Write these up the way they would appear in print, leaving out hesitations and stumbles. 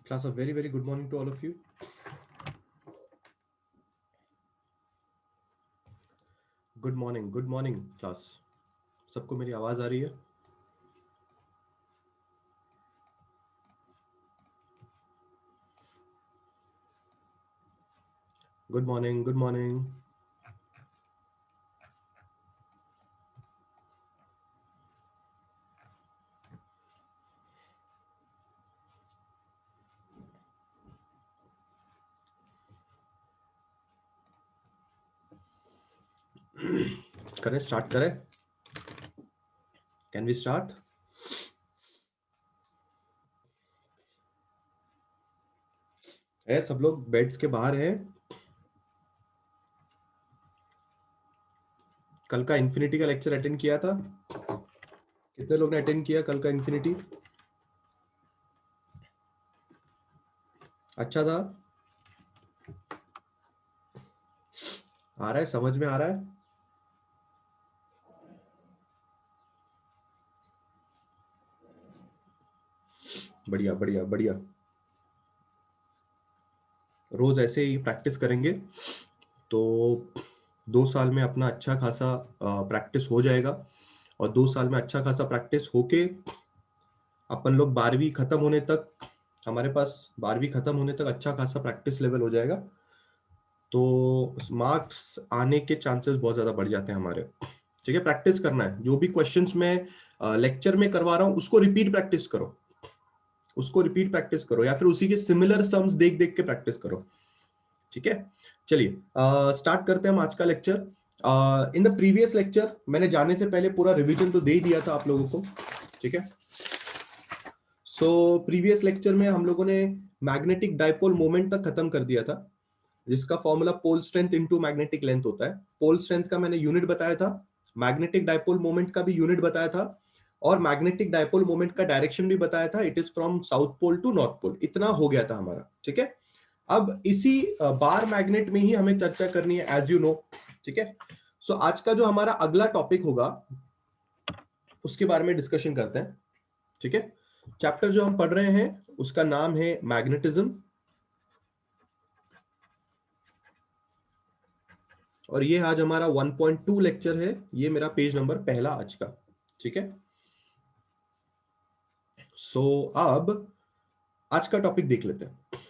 Class, a very, very good morning to all of you. Good morning, class. सबको मेरी आवाज आ रही है? Good morning, good morning. करें, स्टार्ट करें? Can we start? है सब लोग बेड्स के बाहर हैं? कल का इन्फिनिटी का लेक्चर अटेंड किया था? कितने लोग ने अटेंड किया कल का इन्फिनिटी? अच्छा था? आ रहा है, समझ में आ रहा है? बढ़िया बढ़िया बढ़िया। रोज ऐसे ही प्रैक्टिस करेंगे तो 2 साल में अपना अच्छा खासा प्रैक्टिस हो जाएगा, और 2 साल में अच्छा खासा प्रैक्टिस होके अपन लोग 12वीं खत्म होने तक, हमारे पास 12वीं खत्म होने तक अच्छा खासा प्रैक्टिस लेवल हो जाएगा, तो मार्क्स आने के चांसेस बहुत ज्यादा बढ़ जाते हैं हमारे। ठीक है, प्रैक्टिस करना है। जो भी क्वेश्चंस मैं लेक्चर में करवा रहा हूँ उसको रिपीट प्रैक्टिस करो, या फिर उसी के सिमिलर सम्स देख देख के प्रैक्टिस करो। ठीक है, चलिए स्टार्ट करते हैं हम आज का lecture. In the previous lecture मैंने जाने से पहले पूरा रिवीजन तो दे ही दिया था आप लोगों को। ठीक है, सो प्रीवियस लेक्चर में हम लोगों ने मैग्नेटिक डाइपोल मोमेंट तक खत्म कर दिया था, जिसका formula pole strength into magnetic length होता है। पोल स्ट्रेंथ का मैंने यूनिट बताया था, मैग्नेटिक डाइपोल मोमेंट का भी यूनिट बताया था, और मैग्नेटिक डाइपोल मोमेंट का डायरेक्शन भी बताया था। It is from south pole to north pole. इतना हो गया था हमारा। ठीक है, अब इसी बार मैग्नेट में ही हमें चर्चा करनी है, एज यू नो। ठीक है, सो आज का जो हमारा अगला टॉपिक होगा उसके बारे में डिस्कशन करते हैं। ठीक है, चैप्टर जो हम पढ़ रहे हैं उसका नाम है मैग्नेटिज्म, और ये आज हमारा 1.2 लेक्चर है। ये मेरा पेज नंबर पहला आज का। ठीक है, सो अब आज का टॉपिक देख लेते हैं।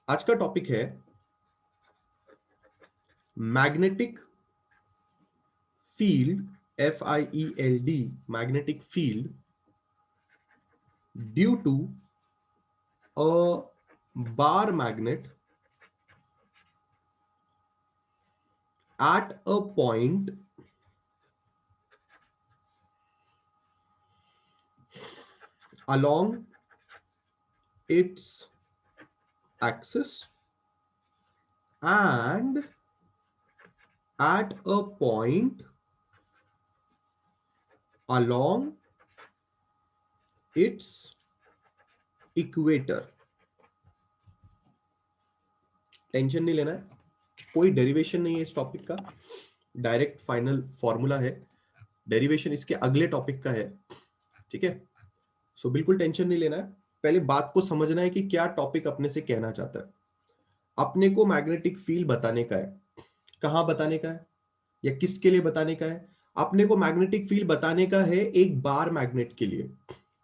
आज का टॉपिक है magnetic field, FIELD, magnetic field due to a bar magnet at a point along its axis and at a point along its equator। Tension नहीं लेना है, कोई डेरिवेशन नहीं है इस टॉपिक का, डायरेक्ट फाइनल फॉर्मूला है। डेरिवेशन इसके अगले टॉपिक का है। ठीक है, सो बिल्कुल टेंशन नहीं लेना है। पहले बात को समझना है कि क्या टॉपिक अपने से कहना चाहता है। अपने को मैग्नेटिक फील्ड बताने का है, कहां बताने का है या किसके लिए बताने का है? अपने को मैग्नेटिक फील्ड बताने का है एक बार मैग्नेट के लिए।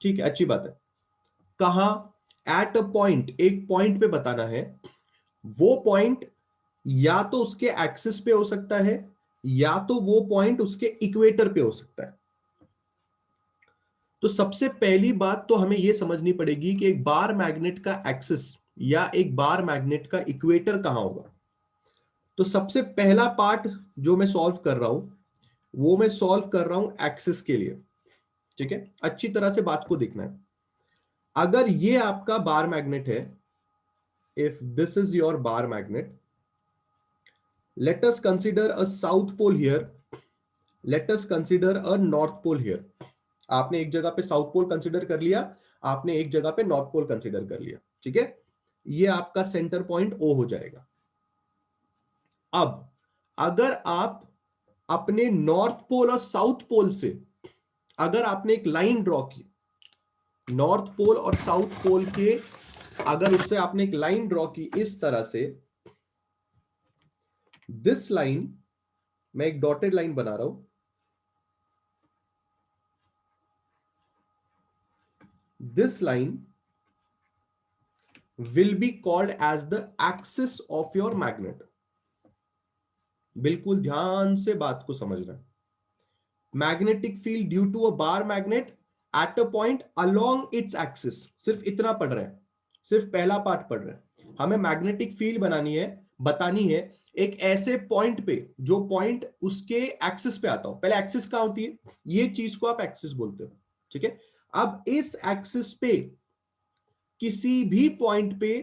ठीक है, अच्छी बात है। कहां? एट अ पॉइंट, एक पॉइंट पे बताना है। वो पॉइंट या तो उसके एक्सिस पे हो सकता है, या तो वो पॉइंट उसके इक्वेटर पे हो सकता है। तो सबसे पहली बात तो हमें यह समझनी पड़ेगी कि एक बार मैग्नेट का एक्सिस या एक बार मैग्नेट का इक्वेटर कहां होगा। तो सबसे पहला पार्ट जो मैं सॉल्व कर रहा हूं वो मैं सॉल्व कर रहा हूं एक्सिस के लिए। ठीक है, अच्छी तरह से बात को देखना है। अगर ये आपका बार मैग्नेट है, if this is your bar magnet, let us consider a south pole here, let us consider a north pole here. आपने एक जगह पे साउथ पोल कंसीडर कर लिया, आपने एक जगह पे नॉर्थ पोल कंसीडर कर लिया। ठीक है, ये आपका सेंटर पॉइंट ओ हो जाएगा। अब अगर आप अपने नॉर्थ पोल और साउथ पोल से अगर आपने एक लाइन ड्रॉ की, नॉर्थ पोल और साउथ पोल के अगर उससे आपने एक लाइन ड्रॉ की इस तरह से, दिस लाइन, मैं एक डॉटेड लाइन बना रहा हूं, this line will be called as the axis of your magnet. बिल्कुल ध्यान से बात को समझना है। Magnetic field due to a bar magnet at a point along its axis. सिर्फ इतना पढ़ रहे हैं, सिर्फ पहला पार्ट पढ़ रहे हैं। हमें मैग्नेटिक फील्ड बनानी है, बतानी है एक ऐसे पॉइंट पे जो पॉइंट उसके एक्सिस पे आता हो। पहले एक्सिस कहां होती है, ये चीज को आप एक्सिस बोलते हो, ठीक है। अब इस एक्सिस पे किसी भी पॉइंट पे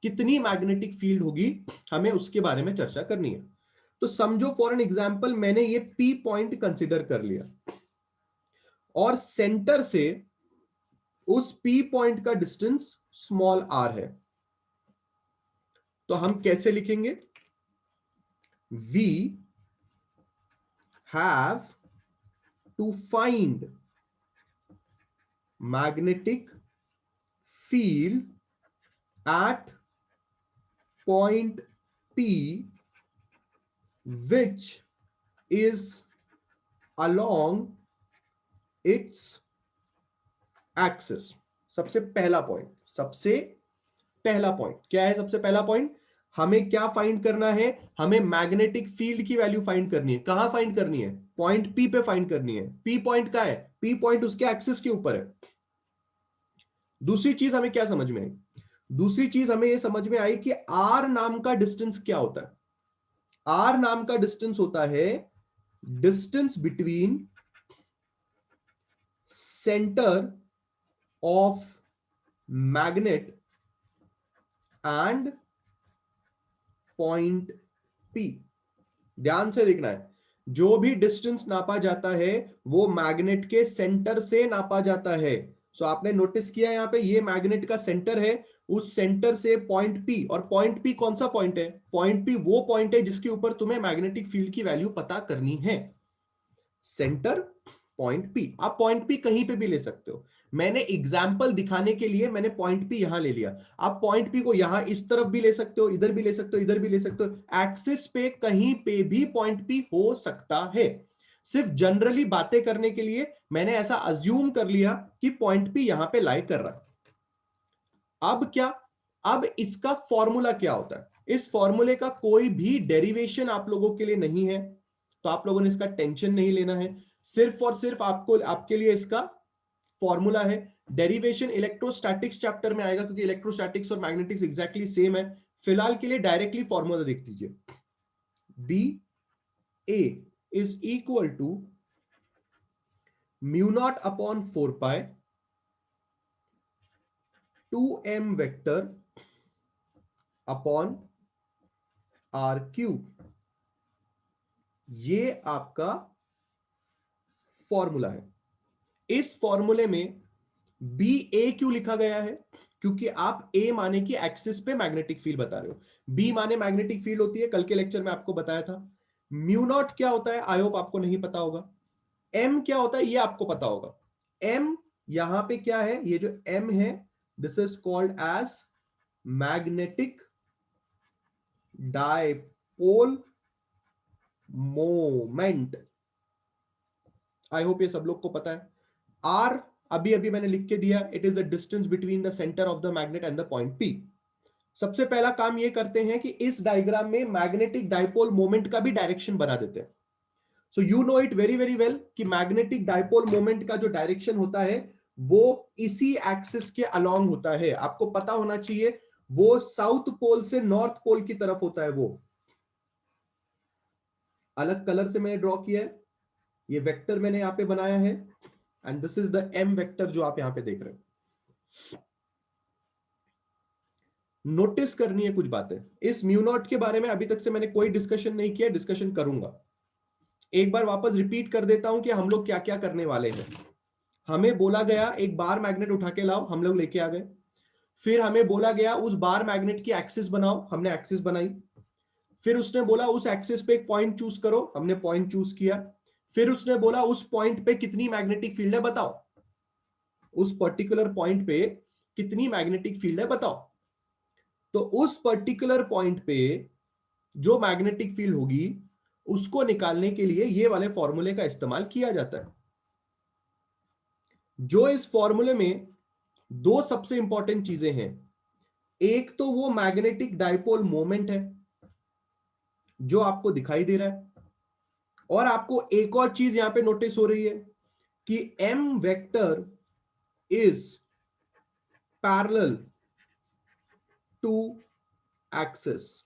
कितनी मैग्नेटिक फील्ड होगी, हमें उसके बारे में चर्चा करनी है। तो समझो फॉर एन एग्जांपल मैंने ये पी पॉइंट कंसीडर कर लिया और सेंटर से उस पी पॉइंट का डिस्टेंस स्मॉल आर है। तो हम कैसे लिखेंगे, we have to find magnetic field at point P which is along its axis। सबसे पहला पॉइंट, सबसे पहला पॉइंट क्या है, सबसे पहला पॉइंट हमें क्या फाइंड करना है, हमें मैग्नेटिक फील्ड की वैल्यू फाइंड करनी है। कहां फाइंड करनी है, पॉइंट P पे फाइंड करनी है। P पॉइंट का है, P पॉइंट उसके एक्सिस के ऊपर है। दूसरी चीज हमें क्या समझ में आई, दूसरी चीज हमें यह समझ में आई कि R नाम का डिस्टेंस क्या होता है। R नाम का डिस्टेंस होता है distance between centre of magnet and point P। ध्यान से देखना है, जो भी डिस्टेंस नापा जाता है वो मैग्नेट के सेंटर से नापा जाता है। सो आपने नोटिस किया यहां पे ये मैग्नेट का सेंटर है, उस सेंटर से पॉइंट P, और पॉइंट P कौन सा पॉइंट है, पॉइंट P वो पॉइंट है जिसके ऊपर तुम्हें मैग्नेटिक फील्ड की वैल्यू पता करनी है। सेंटर पॉइंट P, आप पॉइंट P कहीं पे भी ले सकते हो। मैंने एग्जाम्पल दिखाने के लिए मैंने पॉइंट P यहां ले लिया। आप पॉइंट P को यहां इस तरफ भी ले सकते हो, इधर भी ले सकते हो, इधर भी ले सकते हो। एक्सिस पे कहीं पे भी पॉइंट P हो सकता है। सिर्फ जनरली बातें करने के लिए मैंने ऐसा अज्यूम कर लिया कि पॉइंट P यहां पे लाई कर रहा है। अब क्या, अब इसका फॉर्मूला क्या होता है, इस फॉर्मूले का कोई भी डेरिवेशन आप लोगों के लिए नहीं है, तो आप लोगों ने इसका टेंशन नहीं लेना है। सिर्फ और सिर्फ आपको, आपके लिए इसका फॉर्मूला है। डेरिवेशन इलेक्ट्रोस्टैटिक्स चैप्टर में आएगा, क्योंकि इलेक्ट्रोस्टैटिक्स और मैग्नेटिक्स एग्जैक्टली सेम है। फिलहाल के लिए डायरेक्टली फॉर्मूला देख लीजिए, B A is equal to mu naught upon 4 pi 2m vector upon R cube. ये आपका फॉर्मूला है। इस फॉर्मूले में बी ए क्यों लिखा गया है, क्योंकि आप ए माने की एक्सिस पे मैग्नेटिक फील्ड बता रहे हो, बी माने मैग्नेटिक फील्ड होती है, कल के लेक्चर में आपको बताया था। म्यू नॉट क्या होता है, आई होप आपको नहीं पता होगा। एम क्या होता है ये आपको पता होगा। एम यहां पे क्या है, ये जो एम है this is called as magnetic dipole moment. I hope ये सब लोग को पता है। आर अभी अभी मैंने लिख के दिया, it is the distance between the centre of the magnet and the point P। सबसे पहला काम ये करते हैं कि इस डायग्राम में मैग्नेटिक डायपोल मोमेंट का भी डायरेक्शन बना देते हैं। So you know it very very well कि मैग्नेटिक डायपोल मोमेंट का जो डायरेक्शन होता है वो इसी एक्सिस के अलोंग होता है। आपको पता होना चाहिए वो साउथ पोल से नॉर्थ पोल की तरफ होता है। वो अलग कलर से मैंने ड्रॉ किया है, ये वेक्टर मैंने यहां पे बनाया है, and this is the M vector जो आप यहां पे देख रहे हो। नोटिस करनी है कुछ बातें। इस म्यू नॉट के बारे में अभी तक से मैंने कोई डिस्कशन नहीं किया, डिस्कशन करूंगा। एक बार वापस रिपीट कर देता हूं कि हम लोग क्या क्या करने वाले हैं। हमें बोला गया एक बार मैग्नेट उठा के लाओ, हम लोग लेके आ गए। फिर हमें बोला गया उस बार मैग्नेट की एक्सिस बनाओ, हमने एक्सिस बनाई। फिर उसने बोला उस एक्सिस पे एक पॉइंट चूज करो, हमने पॉइंट चूज किया। फिर उसने बोला उस पॉइंट पे कितनी मैग्नेटिक फील्ड है बताओ, उस पर्टिकुलर पॉइंट पे कितनी मैग्नेटिक फील्ड है बताओ। तो उस पर्टिकुलर पॉइंट पे जो मैग्नेटिक फील्ड होगी उसको निकालने के लिए ये वाले फॉर्मूले का इस्तेमाल किया जाता है। जो इस फॉर्मूले में दो सबसे इंपॉर्टेंट चीजें हैं, एक तो वो मैग्नेटिक डाइपोल मोमेंट है जो आपको दिखाई दे रहा है, और आपको एक और चीज यहां पे नोटिस हो रही है कि m vector is parallel to axis.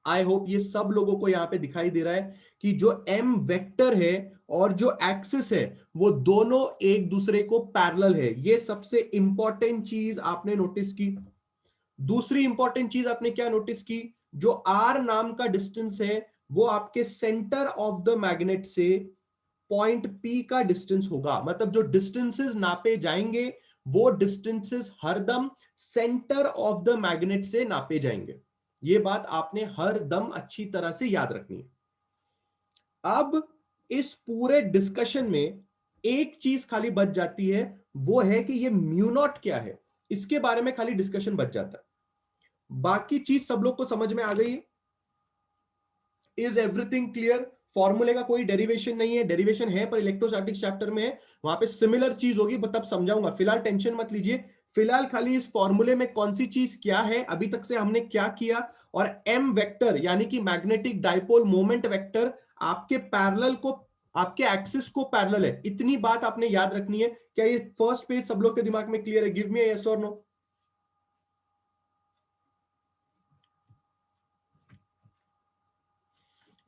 I hope ये सब लोगों को यहां पे दिखाई दे रहा है कि जो m वेक्टर है और जो एक्सिस है वो दोनों एक दूसरे को पैरेलल है। ये सबसे इंपॉर्टेंट चीज आपने नोटिस की। दूसरी इंपॉर्टेंट चीज आपने क्या नोटिस की, जो r नाम का डिस्टेंस है वो आपके सेंटर ऑफ द मैग्नेट से पॉइंट P का डिस्टेंस होगा। मतलब जो डिस्टेंसेस नापे जाएंगे वो डिस्टेंसेस हरदम सेंटर ऑफ द मैग्नेट से नापे जाएंगे। ये बात आपने हर दम अच्छी तरह से याद रखनी है। अब इस पूरे डिस्कशन में एक चीज खाली बच जाती है, वो है कि ये म्यू नॉट क्या है। इसके बारे में खाली डिस्कशन बच जाता है। बाकी चीज सब लोग को समझ में आ गई है। Is everything clear? फॉर्मूले का कोई डेरिवेशन नहीं है, डेरिवेशन है पर इलेक्ट्रोस्टैटिक्स चैप्टर में है, वहां पे सिमिलर चीज होगी, तब समझाऊंगा। फिलहाल टेंशन मत लीजिए। फिलहाल खाली इस फॉर्मूले में कौन सी चीज क्या है, अभी तक से हमने क्या किया, और एम वेक्टर यानी कि मैग्नेटिक डाइपोल मोमेंट वेक्टर आपके पैरेलल को, आपके एक्सिस को पैरेलल है। इतनी बात आपने याद रखनी है। क्या ये फर्स्ट पेज सब लोग के दिमाग में क्लियर है? गिव मी यस और नो।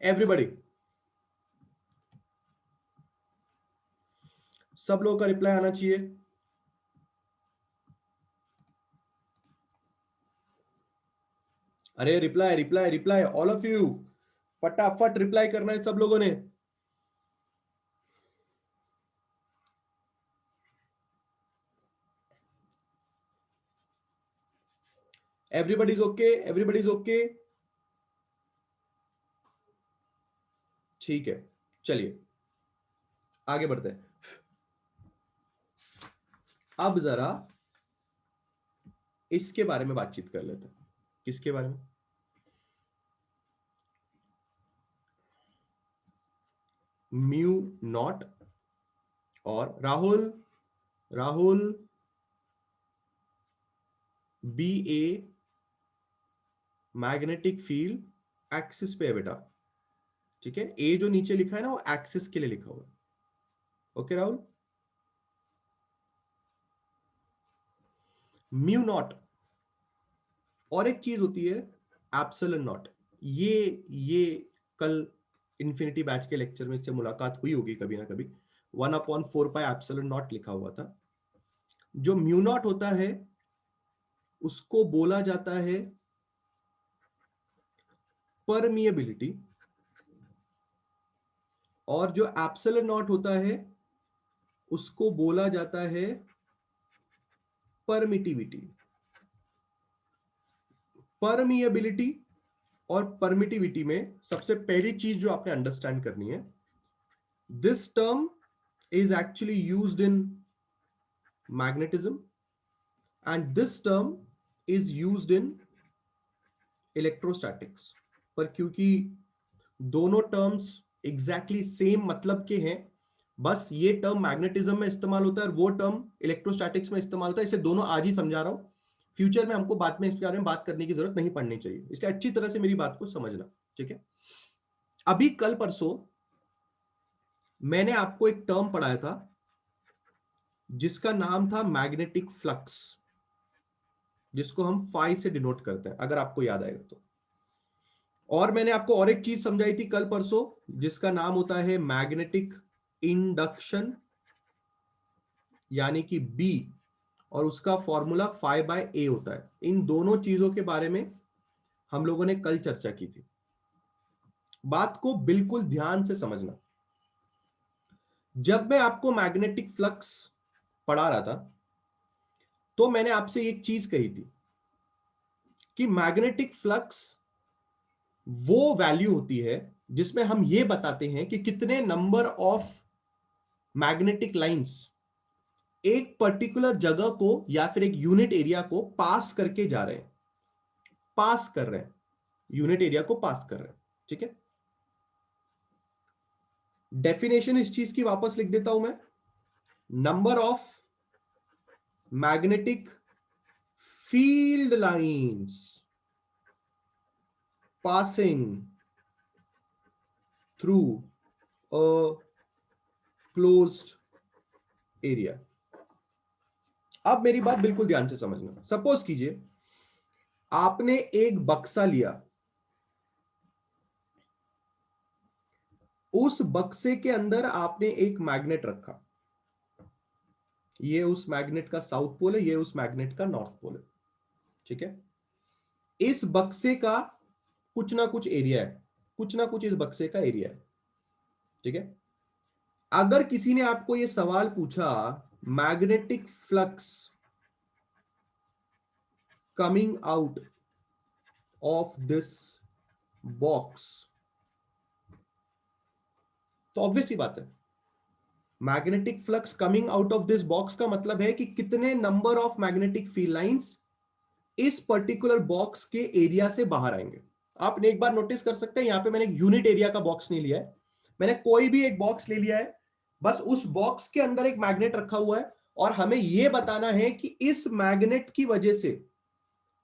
एवरीबॉडी, सब लोगों का रिप्लाई आना चाहिए। अरे reply reply reply, all of you फटाफट रिप्लाई करना है सब लोगों ने। Everybody is okay, everybody is okay. ठीक है, चलिए आगे बढ़ते हैं। अब जरा इसके बारे में बातचीत कर लेते हैं। किसके बारे में? म्यू नॉट और Rahul, Rahul B A magnetic field axis पे है बेटा। ठीक है, ए जो नीचे लिखा है ना वो एक्सिस के लिए लिखा हुआ है। ओके राहुल। म्यू नॉट और एक चीज होती है एप्सिलॉन नॉट। ये कल इन्फिनिटी बैच के लेक्चर में इससे मुलाकात हुई होगी कभी ना कभी। 1/4 पाई एप्सिलॉन नॉट लिखा हुआ था। जो म्यू नॉट होता है उसको बोला जाता है परमिएबिलिटी, और जो एप्सिलॉन नॉट होता है उसको बोला जाता है परमिटिविटी। परमिएबिलिटी और परमिटिविटी में सबसे पहली चीज जो आपने अंडरस्टैंड करनी है, this term is actually used in magnetism and this term is used in electrostatics। पर क्योंकि दोनों टर्म्स एग्जैक्टली सेम मतलब के हैं, बस ये टर्म मैग्नेटिज्म में इस्तेमाल होता है और वो टर्म इलेक्ट्रोस्टैटिक्स में इस्तेमाल होता है। इसे दोनों आज ही समझा रहा हूं, फ्यूचर में हमको बाद में इसके बारे में बात करने की जरूरत नहीं पड़नी चाहिए, इसलिए अच्छी तरह से मेरी बात को समझना। ठीक है, अभी कल परसों मैंने आपको एक टर्म पढ़ाया था जिसका नाम था मैग्नेटिक फ्लक्स, जिसको हम फाई से डिनोट करते हैं, अगर आपको याद आएगा तो। और मैंने आपको और एक चीज समझाई थी कल परसों जिसका नाम होता है मैग्नेटिक इंडक्शन, यानी कि बी, और उसका फॉर्मूला फाई बाय ए होता है। इन दोनों चीजों के बारे में हम लोगों ने कल चर्चा की थी। बात को बिल्कुल ध्यान से समझना। जब मैं आपको मैग्नेटिक फ्लक्स पढ़ा रहा था तो मैंने आपसे एक चीज कही थी कि मैग्नेटिक फ्लक्स वो वैल्यू होती है जिसमें हम ये बताते हैं कि कितने नंबर ऑफ मैग्नेटिक लाइंस एक पर्टिकुलर जगह को या फिर एक यूनिट एरिया को पास करके जा रहे हैं। पास कर रहे हैं, यूनिट एरिया को पास कर रहे हैं। ठीक है, डेफिनेशन इस चीज की वापस लिख देता हूं मैं। Number of magnetic field lines passing through a closed area। अब मेरी बात बिल्कुल ध्यान से समझना। सपोज कीजिए आपने एक बक्सा लिया, उस बक्से के अंदर आपने एक मैग्नेट रखा, ये उस मैग्नेट का साउथ पोल है, ये उस मैग्नेट का नॉर्थ पोल है। ठीक है, इस बक्से का कुछ ना कुछ एरिया है, कुछ ना कुछ इस बक्से का एरिया है। ठीक है, अगर किसी ने आपको यह सवाल पूछा magnetic flux coming out of this box, तो ऑब्वियस ही बात है, magnetic flux coming out of this box का मतलब है कि कितने number of magnetic field lines इस पर्टिकुलर बॉक्स के एरिया से बाहर आएंगे। आपने एक बार नोटिस कर सकते हैं, यहां पे मैंने एक यूनिट एरिया का बॉक्स नहीं लिया है, मैंने कोई भी एक बॉक्स ले लिया है, बस उस बॉक्स के अंदर एक मैग्नेट रखा हुआ है और हमें यह बताना है कि इस मैग्नेट की वजह से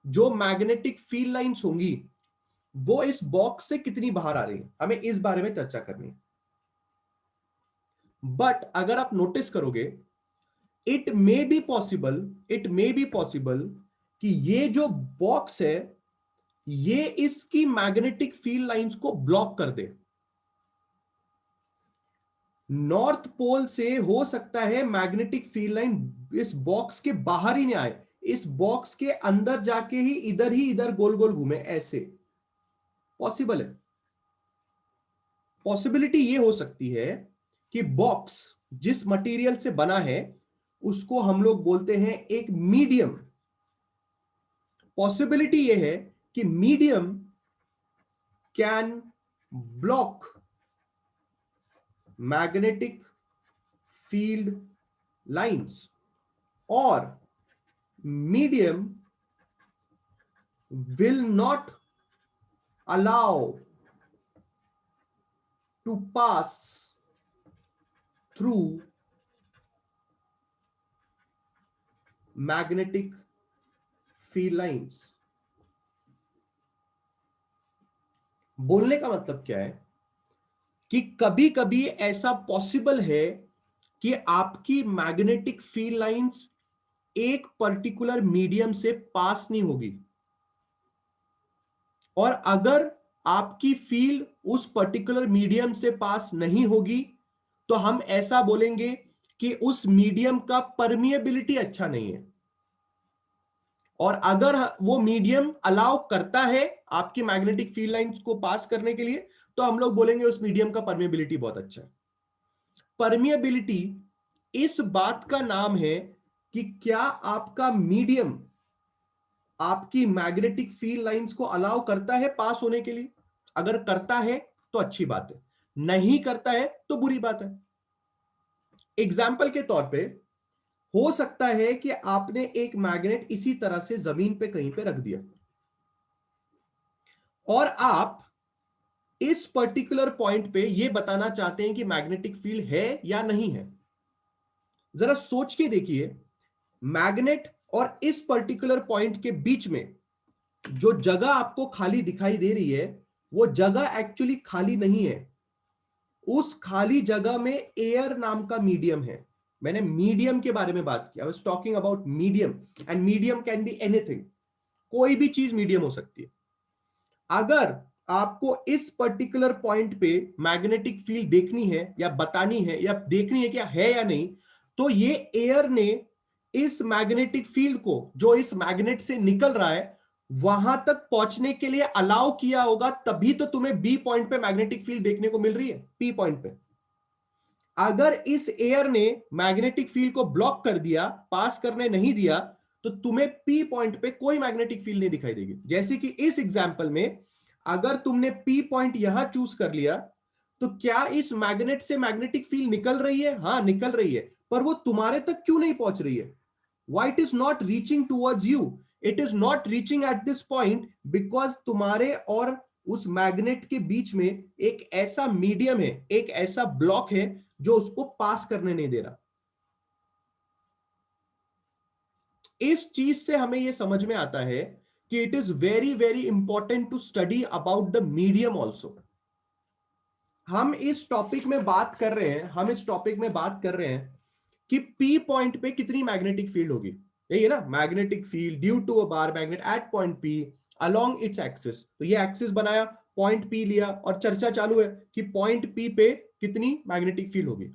जो मैग्नेटिक फील्ड लाइंस होंगी वो इस बॉक्स से कितनी बाहर आ रही है, हमें इस बारे में चर्चा करनी है। बट अगर आप नोटिस करोगे, इट मे बी पॉसिबल कि ये जो बॉक्स है ये इसकी मैग्नेटिक फील्ड लाइंस को ब्लॉक कर दे। नॉर्थ पोल से हो सकता है मैग्नेटिक फील्ड लाइन इस बॉक्स के बाहर ही नहीं आए, इस बॉक्स के अंदर जाके ही इधर गोल गोल घूमे, ऐसे पॉसिबल है। पॉसिबिलिटी ये हो सकती है कि बॉक्स जिस मटेरियल से बना है उसको हम लोग बोलते हैं एक मीडियम। पॉसिबिलिटी ये है कि medium can block magnetic field lines और medium will not allow to pass through magnetic field lines। बोलने का मतलब क्या है कि कभी कभी ऐसा पॉसिबल है कि आपकी मैग्नेटिक फील्ड लाइंस एक पर्टिकुलर मीडियम से पास नहीं होगी, और अगर आपकी फील्ड उस पर्टिकुलर मीडियम से पास नहीं होगी तो हम ऐसा बोलेंगे कि उस मीडियम का परमिएबिलिटी अच्छा नहीं है। और अगर वो मीडियम अलाउ करता है आपकी मैग्नेटिक फील्ड लाइंस को पास करने के लिए तो हम लोग बोलेंगे उस मीडियम का परमिएबिलिटी बहुत अच्छा है। परमिएबिलिटी इस बात का नाम है कि क्या आपका मीडियम आपकी मैग्नेटिक फील्ड लाइंस को अलाउ करता है पास होने के लिए। अगर करता है तो अच्छी बात है, नहीं करता है तो बुरी बात है। एग्जाम्पल के तौर पे हो सकता है कि आपने एक मैग्नेट इसी तरह से जमीन पे कहीं पे रख दिया और आप इस पर्टिकुलर पॉइंट पे यह बताना चाहते हैं कि मैग्नेटिक फील्ड है या नहीं है। जरा सोच के देखिए, मैग्नेट और इस पर्टिकुलर पॉइंट के बीच में जो जगह आपको खाली दिखाई दे रही है वो जगह एक्चुअली खाली नहीं है। उस खाली जगह में एयर नाम का मीडियम है। मैंने मीडियम के बारे में बात की, I was talking about medium, and medium can be anything, कोई भी चीज मीडियम हो सकती है। अगर आपको इस पर्टिकुलर पॉइंट पे मैग्नेटिक फील्ड देखनी है या बतानी है या देखनी है क्या है या नहीं, तो ये एयर ने इस मैग्नेटिक फील्ड को जो इस मैग्नेट से निकल रहा है वहां तक पहुंचने के लिए अलाउ किया होगा, तभी तो तुम्हें बी पॉइंट पे मैग्नेटिक फील्ड देखने को मिल रही है पी पॉइंट पे। अगर इस एयर ने मैग्नेटिक फील्ड को ब्लॉक कर दिया, पास करने नहीं दिया, तो तुम्हें पी पॉइंट पे कोई मैग्नेटिक फील्ड नहीं दिखाई देगी। जैसे कि इस एग्जांपल में अगर तुमने पी पॉइंट यहां चूज कर लिया तो क्या इस मैग्नेट से मैग्नेटिक फील्ड निकल रही है? हां निकल रही है, पर वो तुम्हारे तक क्यों नहीं पहुंच रही है? Why it is not reaching towards you? It is not reaching at this point because तुम्हारे और उस मैग्नेट के बीच में एक ऐसा मीडियम है, एक ऐसा ब्लॉक है जो उसको पास करने नहीं दे रहा। इस चीज से हमें यह समझ में आता है कि it is very very important to study about the medium also. हम इस टॉपिक में बात कर रहे हैं कि पी पॉइंट पे कितनी मैग्नेटिक फील्ड होगी, यही है ना, magnetic field due to a bar magnet at point P along its axis. तो ये एक्सिस बनाया, पॉइंट पी लिया और चर्चा चालू है कि पॉइंट पी पे कितनी मैग्नेटिक फील्ड होगी।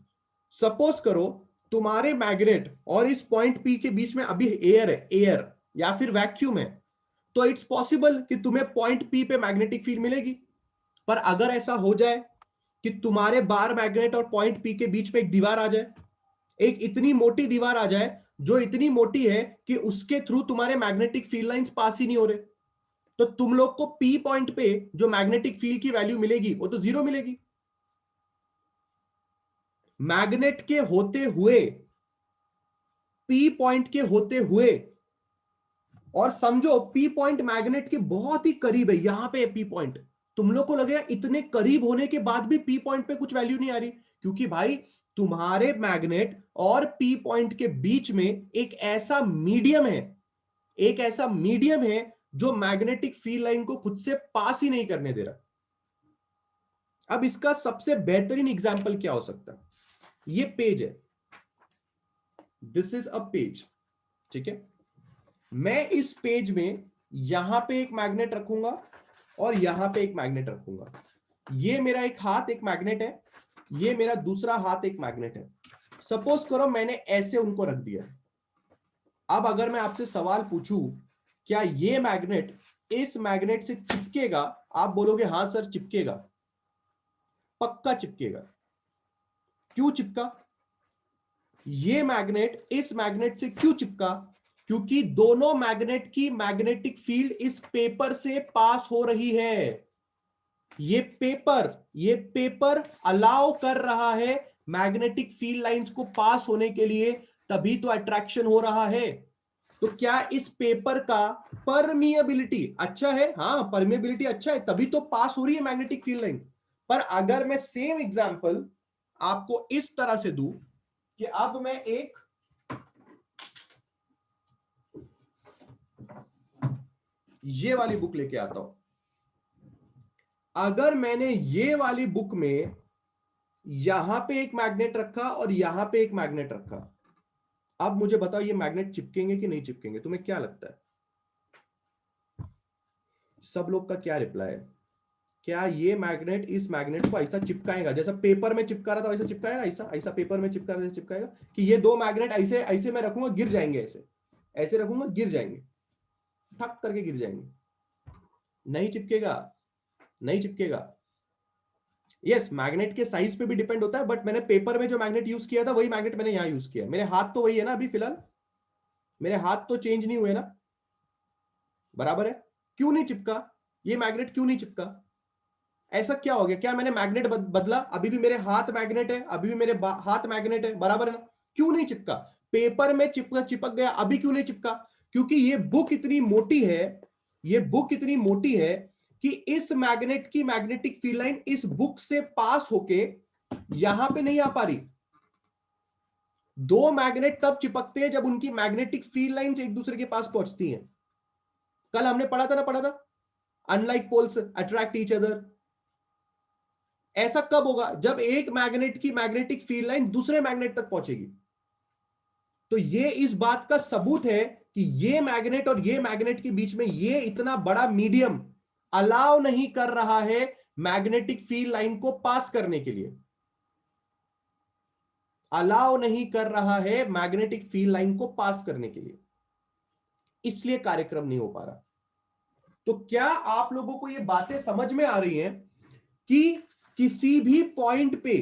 सपोज करो तुम्हारे मैग्नेट और इस पॉइंट पी के बीच में अभी एयर है, एयर या फिर वैक्यूम है, तो इट्स पॉसिबल कि तुम्हें पॉइंट पी पे मैग्नेटिक फील्ड मिलेगी। पर अगर ऐसा हो जाए कि तुम्हारे बार मैग्नेट और पॉइंट पी के बीच में एक दीवार आ जाए, एक इतनी मोटी दीवार आ जाए जो इतनी मोटी है कि उसके थ्रू तुम्हारे मैग्नेटिक फील्ड लाइंस पास ही नहीं हो रहे, तो तुम लोग को पी पॉइंट पे जो मैग्नेटिक फील्ड की वैल्यू मिलेगी वो तो 0 मिलेगी। मैग्नेट के होते हुए, पी पॉइंट के होते हुए, और समझो पी पॉइंट मैग्नेट के बहुत ही करीब है, यहां पे पी पॉइंट, तुम लोग को लगेगा इतने करीब होने के बाद भी पी पॉइंट पे कुछ वैल्यू नहीं आ रही, क्योंकि भाई तुम्हारे मैग्नेट और पी पॉइंट के बीच में एक ऐसा मीडियम है, एक ऐसा मीडियम है जो मैग्नेटिक फील्ड लाइन को खुद से पास ही नहीं करने दे रहा। अब इसका सबसे बेहतरीन एग्जांपल क्या हो सकता है, ये पेज है, दिस इज अ पेज, ठीक है। मैं इस पेज में यहां पे एक मैग्नेट रखूंगा और यहां पे एक मैग्नेट रखूंगा। ये मेरा एक हाथ एक मैग्नेट है, ये मेरा दूसरा हाथ एक मैग्नेट है। सपोज करो मैंने ऐसे उनको रख दिया। अब अगर मैं आपसे सवाल पूछूं क्या ये मैग्नेट इस मैग्नेट से चिपकेगा, आप बोलोगे हां सर चिपकेगा, पक्का चिपकेगा। क्यों चिपका? ये मैग्नेट इस मैग्नेट से क्यों चिपका? क्योंकि दोनों मैग्नेट की मैग्नेटिक फील्ड इस पेपर से पास हो रही है। ये पेपर अलाउ कर रहा है मैग्नेटिक फील्ड लाइंस को पास होने के लिए, तभी तो अट्रैक्शन हो रहा है। तो क्या इस पेपर का परमिएबिलिटी अच्छा है? हाँ, परमिएबिलिटी अच्छा है, तभी तो पास हो रही है मैग्नेटिक फील्ड लाइन। पर अगर मैं सेम एग्जांपल आपको इस तरह से दूं कि अब मैं एक ये वाली बुक लेके आता हूं, अगर मैंने ये वाली बुक में यहां पे एक मैग्नेट रखा और यहां पे एक मैग्नेट रखा, अब मुझे बताओ ये मैग्नेट चिपकेंगे कि नहीं चिपकेंगे? तुम्हें क्या लगता है? सब लोग का क्या रिप्लाई है? क्या ये मैग्नेट इस मैग्नेट को ऐसा चिपकाएगा जैसा पेपर में चिपका रहा था वैसा चिपकाएगा? ऐसा ऐसा पेपर में चिपका रहा था चिपकाएगा? कि ये दो मैग्नेट ऐसे ऐसे मैं रखूंगा गिर जाएंगे, ऐसे ऐसे रखूंगा गिर जाएंगे, ठक करके गिर जाएंगे? नहीं चिपकेगा, नहीं चिपकेगा। यस, मैग्नेट के साइज पे भी डिपेंड होता है, बट मैंने पेपर में जो मैग्नेट यूज किया था वही मैग्नेट मैंने यहां यूज किया। मेरे हाथ तो वही है ना, अभी फिलहाल मेरे हाथ तो चेंज नहीं हुए ना, बराबर है। क्यों नहीं चिपका? ये मैग्नेट क्यों नहीं चिपका? ऐसा क्या हो गया? क्या मैंने मैग्नेट बदला? अभी भी मेरे हाथ मैग्नेट है, अभी भी मेरे हाथ मैग्नेट है, बराबर है ना। क्यों नहीं चिपका? पेपर में चिपक गया, अभी क्यों नहीं चिपका? क्योंकि ये बुक इतनी मोटी है, ये बुक इतनी मोटी है कि इस मैग्नेट की मैग्नेटिक फील्ड लाइन इस बुक से पास होके यहां पे नहीं आ पा रही। दो मैग्नेट तब चिपकते हैं जब उनकी मैग्नेटिक फील्ड लाइंस एक दूसरे के पास पहुंचती हैं। कल हमने पढ़ा था, unlike poles attract each other. ऐसा कब होगा? जब एक मैग्नेट की मैग्नेटिक फील्ड लाइन दूसरे मैग्नेट तक पहुंचेगी। तो ये इस बात का सबूत है कि ये मैग्नेट और ये मैग्नेट के बीच में ये इतना बड़ा मीडियम अलाउ नहीं कर रहा है मैग्नेटिक फील्ड लाइन को पास करने के लिए, अलाउ नहीं कर रहा है मैग्नेटिक फील्ड लाइन को पास करने के लिए, इसलिए कार्यक्रम नहीं हो पा रहा। तो क्या आप लोगों को ये बातें समझ में आ रही हैं कि किसी भी पॉइंट पे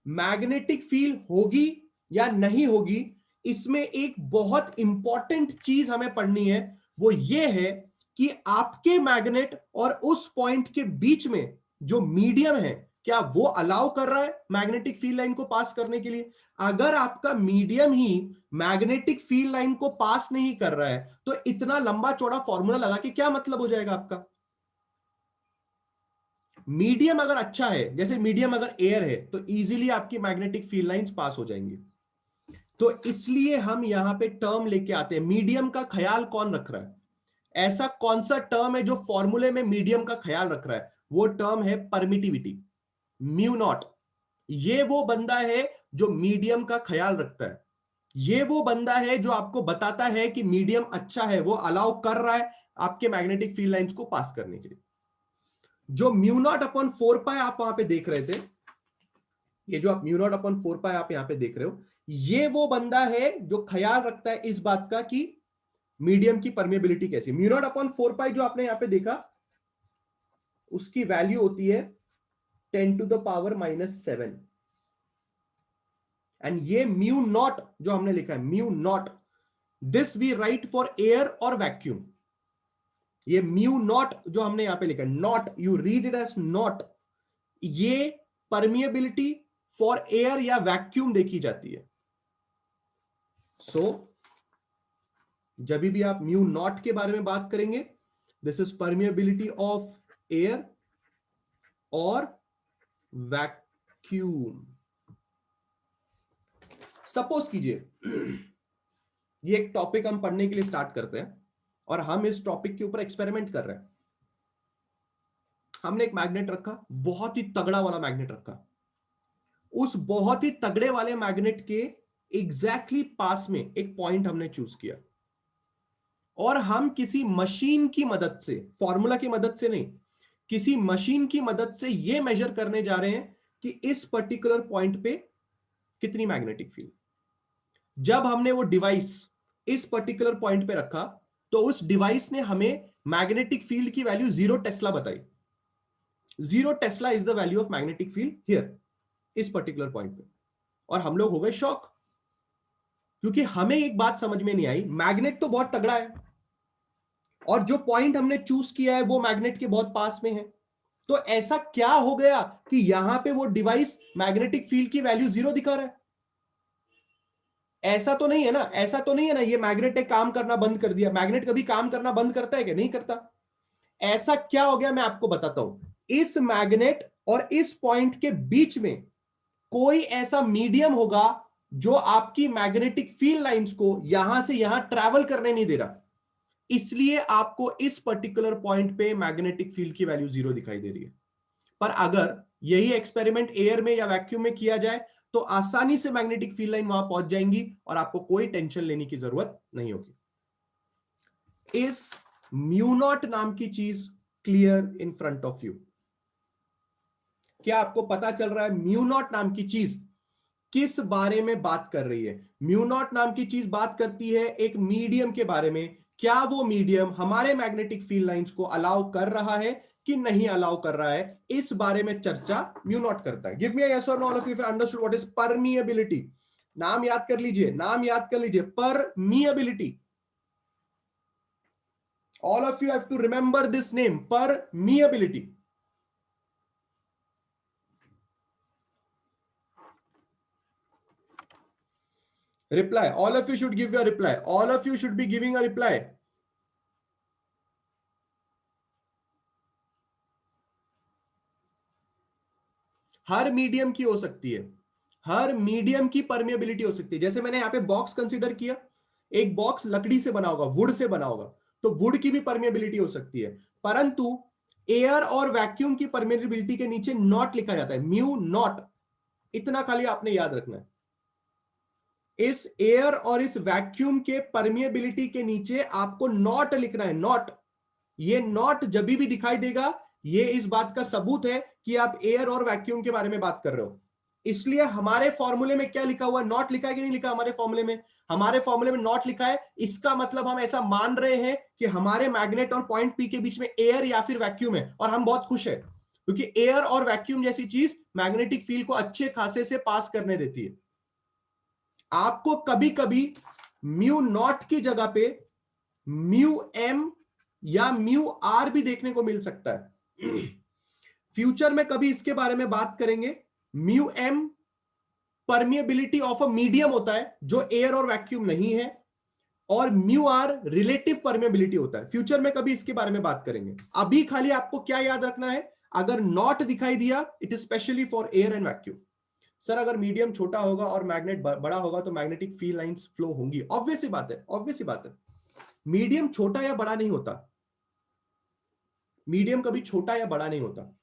मैग्नेटिक फील्ड होगी या नहीं होगी? इसमें एक बहुत इंपॉर्टेंट चीज हमें पढ़नी है, वो ये है कि आपके मैग्नेट और उस पॉइंट के बीच में जो मीडियम है, क्या वो अलाउ कर रहा है मैग्नेटिक फील्ड लाइन को पास करने के लिए? अगर आपका मीडियम ही मैग्नेटिक फील्ड लाइन को पास नहीं कर रहा है तो इतना लंबा चौड़ा फॉर्मूला लगा के क्या मतलब हो जाएगा आपका? मीडियम अगर अच्छा है, जैसे मीडियम अगर एयर है, तो इजीली आपकी मैग्नेटिक फील्ड लाइंस पास हो जाएंगी। तो इसलिए हम यहां पे टर्म लेके आते हैं। मीडियम का ख्याल कौन रख रहा है? ऐसा कौन सा टर्म है जो फॉर्मूले में मीडियम का ख्याल रख रहा है? वो टर्म है परमिटिविटी, म्यू नॉट। ये वो बंदा है जो मीडियम का ख्याल रखता है। ये वो बंदा है जो आपको बताता है कि मीडियम अच्छा है, वो अलाउ कर रहा है आपके मैग्नेटिक फील्ड लाइंस को पास करने के लिए। जो म्यू नॉट अपॉन 4 पाई आप वहां पे देख रहे थे, ये जो आप म्यू नॉट अपॉन 4 पाई आप यहां पे देख रहे हो, ये वो बंदा है जो ख्याल रखता है इस बात का कि मीडियम की परमेबिलिटी कैसी। म्यू नॉट अपॉन 4 पाई जो आपने यहां पे देखा, उसकी वैल्यू होती है 10⁻⁻7। एंड ये म्यू नॉट जो हमने लिखा है, mu naught, this we write for air और वैक्यूम। ये म्यू नॉट जो हमने यहां पे लिखा है, naught, you read it as naught, ये परमिएबिलिटी फॉर एयर या वैक्यूम देखी जाती है। सो जब भी आप म्यू नॉट के बारे में बात करेंगे, this is permeability of air और वैक्यूम। सपोज कीजिए ये एक टॉपिक हम पढ़ने के लिए स्टार्ट करते हैं और हम इस टॉपिक के ऊपर एक्सपेरिमेंट कर रहे हैं। हमने एक मैग्नेट रखा, बहुत ही तगड़ा वाला मैग्नेट रखा। उस बहुत ही तगड़े वाले मैग्नेट के एग्जैक्टली पास में एक पॉइंट हमने चूज किया और हम किसी मशीन की मदद से, फॉर्मूला की मदद से नहीं, किसी मशीन की मदद से यह मेजर करने जा रहे हैं कि इस पर्टिकुलर पॉइंट पे कितनी मैग्नेटिक फील्ड। जब हमने वो डिवाइस इस पर्टिकुलर पॉइंट पे रखा तो उस डिवाइस ने हमें मैग्नेटिक फील्ड की वैल्यू 0 टेस्ला बताई। 0 Tesla is the value of magnetic field here, इस पर्टिकुलर पॉइंट पे। और हम लोग हो गए शॉक, क्योंकि हमें एक बात समझ में नहीं आई, मैग्नेट तो बहुत तगड़ा है और जो पॉइंट हमने चूज किया है वो मैग्नेट के बहुत पास में है। तो ऐसा क्या हो गया कि यहां पे वो डिवाइस मैग्नेटिक फील्ड की वैल्यू 0 दिखा रहा है? ऐसा तो नहीं है ना, ऐसा तो नहीं है ना ये मैग्नेट ने काम करना बंद कर दिया। मैग्नेट कभी काम करना बंद करता है क्या? नहीं करता। ऐसा क्या हो गया मैं आपको बताता हूं। इस मैग्नेट और इस पॉइंट के बीच में कोई ऐसा मीडियम होगा जो आपकी मैग्नेटिक फील्ड लाइंस को यहां से यहां ट्रैवल करने नहीं दे रहा, इसलिए आपको इस पर्टिकुलर पॉइंट पे मैग्नेटिक फील्ड की वैल्यू 0 दिखाई दे रही है। पर अगर यही एक्सपेरिमेंट एयर में या वैक्यूम में किया जाए तो आसानी से मैग्नेटिक फील्ड लाइन वहां पहुंच जाएंगी और आपको कोई टेंशन लेने की जरूरत नहीं होगी। इस म्यू नॉट नाम की चीज clear in front of you? क्या आपको पता चल रहा है म्यू नॉट नाम की चीज किस बारे में बात कर रही है? म्यू नॉट नाम की चीज बात करती है एक मीडियम के बारे में। क्या वो मीडियम हमारे मैग्नेटिक फील्ड लाइंस को अलाउ कर रहा है कि नहीं अलाउ कर रहा है, इस बारे में चर्चा म्यू नॉट करता है। गिव मी यस और no all of you if you understood what is permeability. नाम याद कर लीजिए, नाम याद कर लीजिए, permeability. All of you have to remember this name, permeability. Reply. All of you should give your reply. All of you should be giving a reply. Her medium की हो सकती है, हर मीडियम की परमिएबिलिटी हो सकती है। जैसे मैंने यहां पे बॉक्स कंसीडर किया, एक बॉक्स लकड़ी से बना होगा, वुड से बना होगा, तो वुड की भी परमिएबिलिटी हो सकती है। परंतु एयर और वैक्यूम की परमिएबिलिटी के नीचे नॉट लिखा जाता है, म्यू नॉट। इतना खाली आपने याद रखना है। इस एयर और इस वैक्यूम के परमिएबिलिटी के नीचे आपको नॉट लिखना है, नॉट। ये नॉट जब भी दिखाई देगा, ये इस बात का सबूत है कि आप एयर और वैक्यूम के बारे में बात कर रहे हो। इसलिए हमारे फॉर्मूले में क्या लिखा हुआ है? नॉट लिखा है कि नहीं लिखा? हमारे फॉर्मूले में, हमारे फॉर्मूले में नॉट लिखा है। इसका मतलब हम ऐसा मान रहे हैं कि हमारे मैग्नेट और पॉइंट पी के बीच में एयर या फिर वैक्यूम है, और हम बहुत खुश है क्योंकि एयर और वैक्यूम जैसी चीज मैग्नेटिक फील्ड को अच्छे खासे से पास करने देती है। आपको कभी कभी म्यू नॉट की जगह पे म्यू एम या म्यू आर भी देखने को मिल सकता है। फ्यूचर में कभी इसके बारे में बात करेंगे। Mu M permeability of a medium होता है जो एयर और वैक्यूम नहीं है, और म्यू आर रिलेटिव परमिएबिलिटी होता है। फ्यूचर में कभी इसके बारे में बात करेंगे। अभी खाली आपको क्या याद रखना है, अगर नॉट दिखाई दिया it is specially for air and vacuum. Sir अगर मीडियम छोटा होगा और मैग्नेट बड़ा होगा तो मैग्नेटिक फील्ड लाइंस फ्लो होंगी। ऑब्वियस सी बात है, ऑब्वियस सी बात है। मीडियम छोटा या बड़ा नहीं होता, मीडियम कभी छोटा या बड़ा नहीं होता,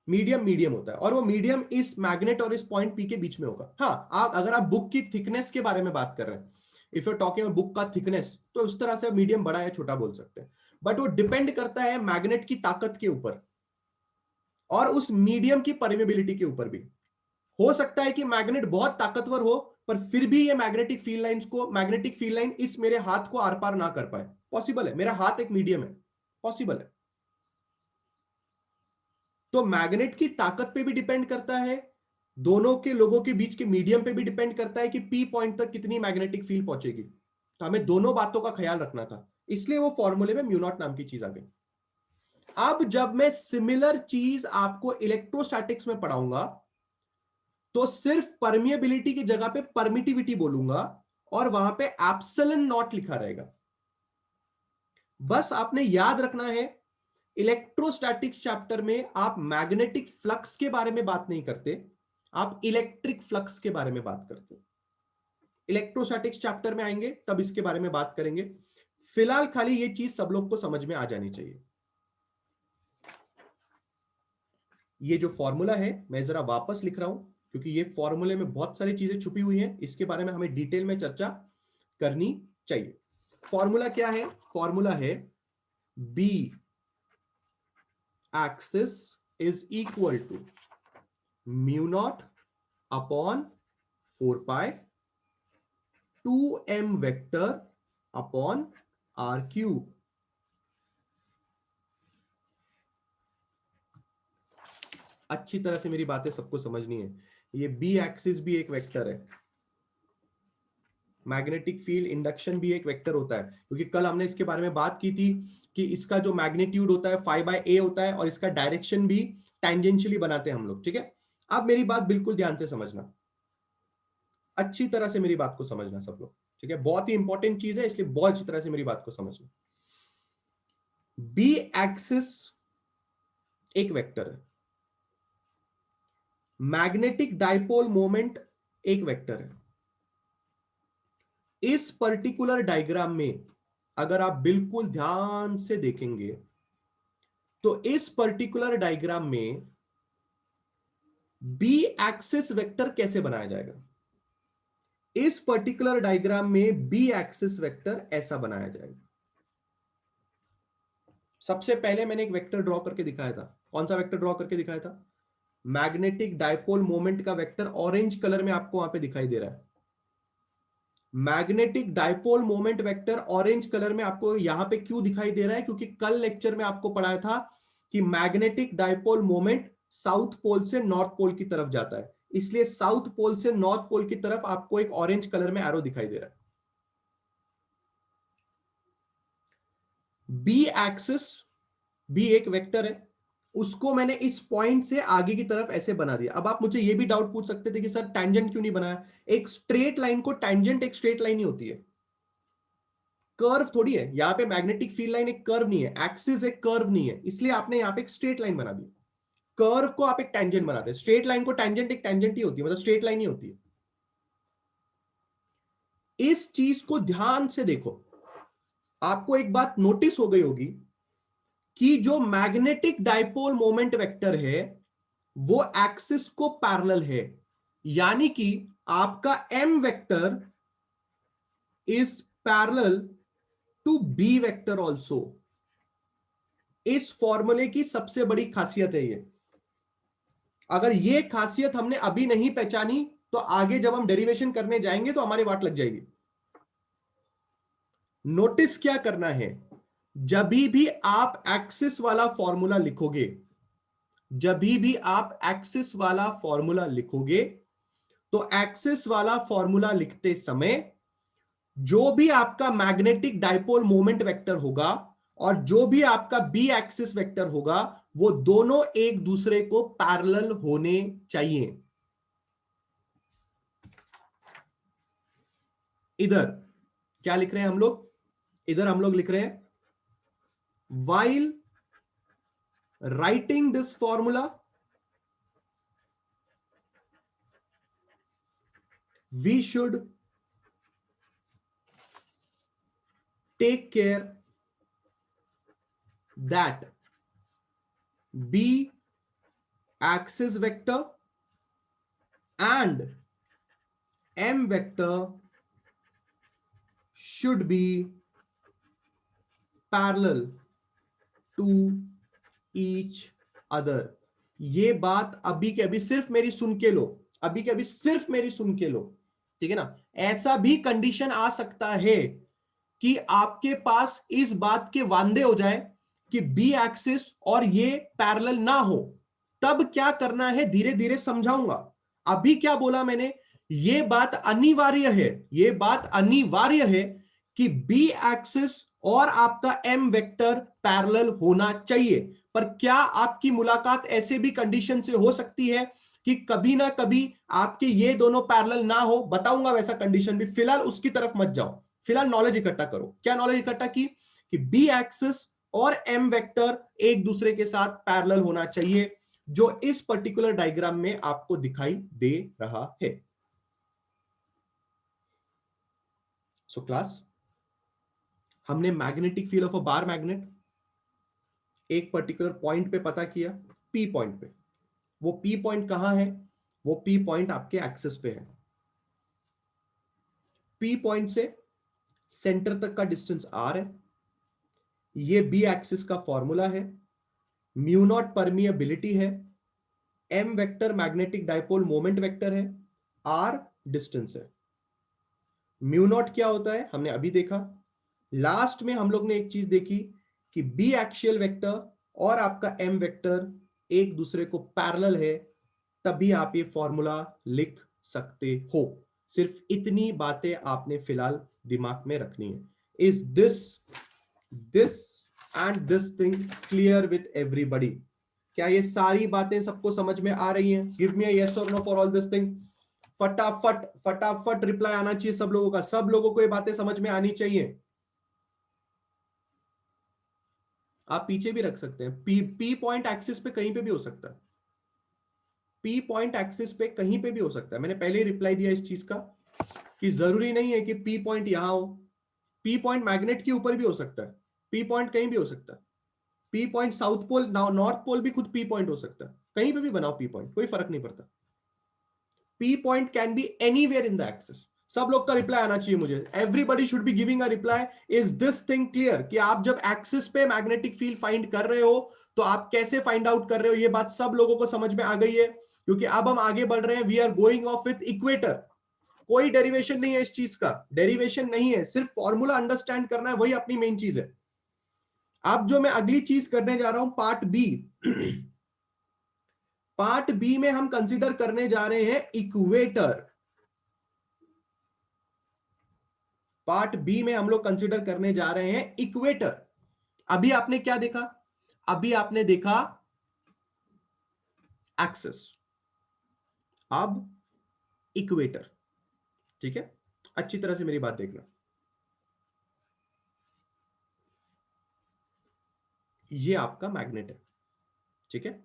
मीडियम मीडियम होता है, और वो मीडियम इस मैग्नेट और इस पॉइंट पी के बीच में होगा। हाँ, अगर आप बुक की थिकनेस के बारे में बात कर रहे हैं, if you talking about book का थिकनेस, तो उस तरह से मीडियम बड़ा या छोटा बोल सकते हैं। बट वो डिपेंड करता है मैग्नेट की ताकत के ऊपर और उस मीडियम की परमेबिलिटी के ऊपर भी। हो सकता है कि मैग्नेट बहुत ताकतवर हो पर फिर भी ये मैग्नेटिक फील्ड लाइन इस मेरे हाथ को आर पार ना कर पाए। पॉसिबल है, मेरा हाथ एक मीडियम है, पॉसिबल है। तो मैग्नेट की ताकत पे भी डिपेंड करता है, दोनों के लोगों के बीच के मीडियम पे भी डिपेंड करता है कि पी पॉइंट तक कितनी मैग्नेटिक फील्ड पहुंचेगी। तो हमें दोनों बातों का ख्याल रखना था, इसलिए वो फॉर्मूले में म्यू नॉट नाम की चीज आ गई। अब जब मैं सिमिलर चीज आपको इलेक्ट्रोस्टैटिक्स में पढ़ाऊंगा तो सिर्फ परमिएबिलिटी की जगह पे परमिटिविटी बोलूंगा और वहां पे एप्सिलॉन नॉट लिखा रहेगा। बस आपने याद रखना है, इलेक्ट्रोस्टैटिक्स चैप्टर में आप मैग्नेटिक फ्लक्स के बारे में बात नहीं करते, आप इलेक्ट्रिक फ्लक्स के बारे में बात करते। इलेक्ट्रोस्टैटिक्स चैप्टर में आएंगे तब इसके बारे में बात करेंगे। फिलहाल खाली ये चीज सब लोग को समझ में आ जानी चाहिए। ये जो फॉर्मूला है मैं जरा वापस लिख रहा हूं क्योंकि ये फॉर्मूले में बहुत सारी चीजें छुपी हुई हैं, इसके बारे में हमें डिटेल में चर्चा करनी चाहिए। फॉर्मूला क्या है? फॉर्मूला है B axis is equal to mu naught upon 4 pi 2m vector upon r cube. अच्छी तरह से मेरी बातें सबको समझनी है। ये बी एक्सिस भी एक वेक्टर है, मैग्नेटिक फील्ड इंडक्शन भी एक वेक्टर होता है, क्योंकि कल हमने इसके बारे में बात की थी कि इसका जो मैग्नीट्यूड होता है 5/a होता है और इसका डायरेक्शन भी टेंजेंशियली बनाते हैं हम लोग। ठीक है, अब मेरी बात बिल्कुल ध्यान से समझना, अच्छी तरह से मेरी बात को समझना सब लोग। ठीक है, बहुत ही इंपॉर्टेंट चीज है, इसलिए बहुत अच्छी तरह से मेरी बात को समझना। बी एक्सिस एक वेक्टर है, मैग्नेटिक डाइपोल मोमेंट एक वेक्टर है। इस पर्टिकुलर डायग्राम में अगर आप बिल्कुल ध्यान से देखेंगे तो इस पर्टिकुलर डायग्राम में बी एक्सिस वेक्टर कैसे बनाया जाएगा? इस पर्टिकुलर डायग्राम में बी एक्सिस वेक्टर ऐसा बनाया जाएगा। सबसे पहले मैंने एक वेक्टर ड्रॉ करके दिखाया था। कौन सा वेक्टर ड्रॉ करके दिखाया था? मैग्नेटिक डाइपोल मोमेंट का वेक्टर ऑरेंज कलर में आपको वहां पे दिखाई दे रहा है। Magnetic dipole moment vector orange colour में आपको यहां पे क्यों दिखाई दे रहा है? क्योंकि कल लेक्चर में आपको पढ़ाया था कि magnetic dipole moment south pole से नॉर्थ पोल की तरफ जाता है, इसलिए साउथ पोल से नॉर्थ पोल की तरफ आपको एक ऑरेंज कलर में एरो दिखाई दे रहा है। बी एक्सिस भी एक वेक्टर है, उसको मैंने इस पॉइंट से आगे की तरफ ऐसे बना दिया। अब आप मुझे ये भी डाउट पूछ सकते थे कि सर टैंजेंट क्यों नहीं बनाया? एक स्ट्रेट लाइन को टैंजेंट एक स्ट्रेट लाइन ही होती है, कर्व थोड़ी है। यहां पे मैग्नेटिक फील्ड लाइन एक कर्व नहीं है, एक्सिस एक कर्व नहीं है, इसलिए आपने यहां पे एक स्ट्रेट लाइन बना दी। कर्व को आप एक टैंजेंट बनाते हैं, स्ट्रेट लाइन को टैंजेंट एक टैंजेंट ही होती है, मतलब स्ट्रेट लाइन ही होती है। इस चीज को ध्यान से देखो, आपको एक बात नोटिस हो गई होगी कि जो मैग्नेटिक डाइपोल मोमेंट वेक्टर है वो एक्सिस को पैरेलल है, यानी कि आपका M vector is parallel to B vector also. इस फॉर्मूले की सबसे बड़ी खासियत है ये। अगर ये खासियत हमने अभी नहीं पहचानी तो आगे जब हम डेरिवेशन करने जाएंगे तो हमारी वाट लग जाएगी। नोटिस क्या करना है, जब भी आप एक्सिस वाला फॉर्मूला लिखोगे, जब भी आप एक्सिस वाला फॉर्मूला लिखोगे तो एक्सिस वाला फॉर्मूला लिखते समय जो भी आपका मैग्नेटिक डाइपोल मोमेंट वेक्टर होगा और जो भी आपका बी एक्सिस वेक्टर होगा वो दोनों एक दूसरे को पैरेलल होने चाहिए। इधर क्या लिख रहे हैं हम लोग, इधर हम लोग लिख रहे हैं while writing this formula we should take care that b axis vector and m vector should be parallel to each other। ये बात अभी के अभी सिर्फ मेरी सुन के लो, अभी के अभी सिर्फ मेरी सुन के लो, ठीक है ना। ऐसा भी कंडीशन आ सकता है कि आपके पास इस बात के वांदे हो जाए कि बी एक्सिस और ये पैरेलल ना हो, तब क्या करना है धीरे धीरे समझाऊंगा। अभी क्या बोला मैंने, ये बात अनिवार्य है, ये बात अनिवार्य है कि बी एक्सिस और आपका एम वेक्टर पैरेलल होना चाहिए। पर क्या आपकी मुलाकात ऐसे भी कंडीशन से हो सकती है कि कभी ना कभी आपके ये दोनों पैरेलल ना हो, बताऊंगा वैसा कंडीशन भी, फिलहाल उसकी तरफ मत जाओ, फिलहाल नॉलेज इकट्ठा करो। क्या नॉलेज इकट्ठा की कि बी एक्सिस और एम वेक्टर एक दूसरे के साथ पैरेलल होना चाहिए, जो इस पर्टिकुलर डायग्राम में आपको दिखाई दे रहा है। सो क्लास, हमने magnetic field of a bar magnet एक पर्टिकुलर पॉइंट पे पता किया, पी पॉइंट पे। वो पी पॉइंट कहां है, वो पी पॉइंट आपके एक्सिस पे है। पी पॉइंट से सेंटर तक का डिस्टेंस आर है। ये बी एक्सिस का फॉर्मूला है। म्यू नॉट परमिएबिलिटी है। M vector magnetic dipole moment vector है। आर डिस्टेंस है। म्यू नॉट क्या होता है हमने अभी देखा। लास्ट में हम लोग ने एक चीज देखी कि बी एक्सियल वेक्टर और आपका एम वेक्टर एक दूसरे को पैरेलल है, तभी आप ये फॉर्मूला लिख सकते हो। सिर्फ इतनी बातें आपने फिलहाल दिमाग में रखनी है। Is this and this thing clear with everybody? क्या ये सारी बातें सबको समझ में आ रही हैं? गिव मी यस और no for all this thing. फटाफट फटाफट रिप्लाई आना चाहिए सब लोगों का, सब लोगों को ये बातें समझ में आनी चाहिए। आप पीछे भी रख सकते हैं, पी पॉइंट एक्सिस पे कहीं पे भी हो सकता है, पी पॉइंट एक्सिस पे कहीं पे भी हो सकता है। मैंने पहले ही रिप्लाई दिया इस चीज का कि जरूरी नहीं है कि पी पॉइंट यहां हो, पी पॉइंट मैग्नेट के ऊपर भी हो सकता है, पी पॉइंट कहीं भी हो सकता है। P point south pole north pole भी खुद पी पॉइंट हो सकता है, कहीं पे भी बनाओ पी पॉइंट, कोई फर्क नहीं पड़ता। P point can be anywhere in the axis. सब लोग का रिप्लाई आना चाहिए मुझे, everybody should be giving a reply. Is this thing clear कि आप जब एक्सिस पे मैग्नेटिक फील्ड फाइंड कर रहे हो तो आप कैसे फाइंड आउट कर रहे हो, ये बात सब लोगों को समझ में आ गई है? क्योंकि अब हम आगे बढ़ रहे हैं, we are going off with equator. कोई डेरिवेशन नहीं है इस चीज का, डेरिवेशन नहीं है, सिर्फ फॉर्मूला अंडरस्टैंड करना है, वही अपनी मेन चीज है। अब जो मैं अगली चीज करने जा रहा हूं पार्ट बी, पार्ट बी में हम कंसीडर करने जा रहे हैं इक्वेटर। पार्ट बी में हम लोग कंसीडर करने जा रहे हैं इक्वेटर। अभी आपने क्या देखा, अभी आपने देखा एक्सिस, अब इक्वेटर। ठीक है, अच्छी तरह से मेरी बात देखना। ये आपका मैग्नेट है, ठीक है,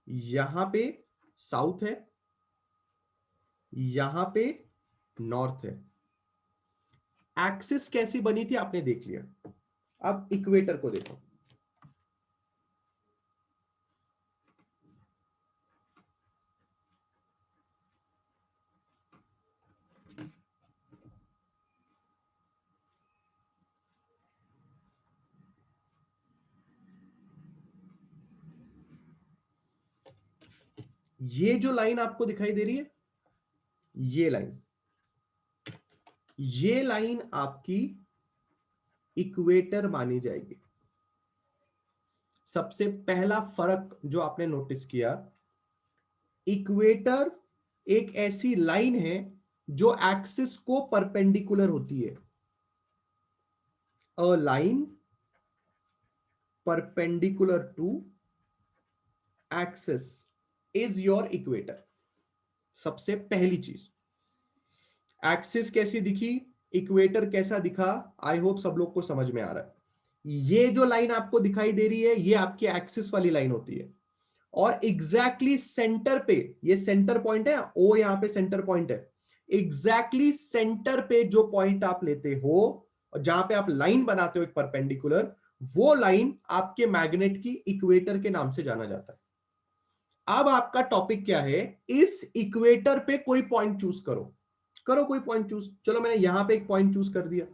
यहां पे साउथ है, यहां पे नॉर्थ है। एक्सिस कैसी बनी थी आपने देख लिया, अब इक्वेटर को देखो। ये जो लाइन आपको दिखाई दे रही है, ये लाइन आपकी इक्वेटर मानी जाएगी। सबसे पहला फर्क जो आपने नोटिस किया, इक्वेटर एक ऐसी लाइन है जो एक्सिस को परपेंडिकुलर होती है। A line perpendicular to axis is your equator. सबसे पहली चीज, एक्सिस कैसी दिखी, इक्वेटर कैसा दिखा, आई होप सब लोग को समझ में आ रहा है। ये जो लाइन आपको दिखाई दे रही है ये आपकी एक्सिस वाली लाइन होती है, और एग्जैक्टली सेंटर पे, ये सेंटर पॉइंट है, ओ यहां पे सेंटर पॉइंट है, एग्जैक्टली सेंटर पे जो पॉइंट आप लेते हो और जहां पे आप लाइन बनाते हो एक परपेंडिकुलर, वो लाइन आपके मैग्नेट की इक्वेटर के नाम से जाना जाता है। अब आपका टॉपिक क्या है, इस इक्वेटर पे कोई पॉइंट चूज करो, करो कोई पॉइंट चूज। चलो मैंने यहां पे एक पॉइंट चूज कर दिया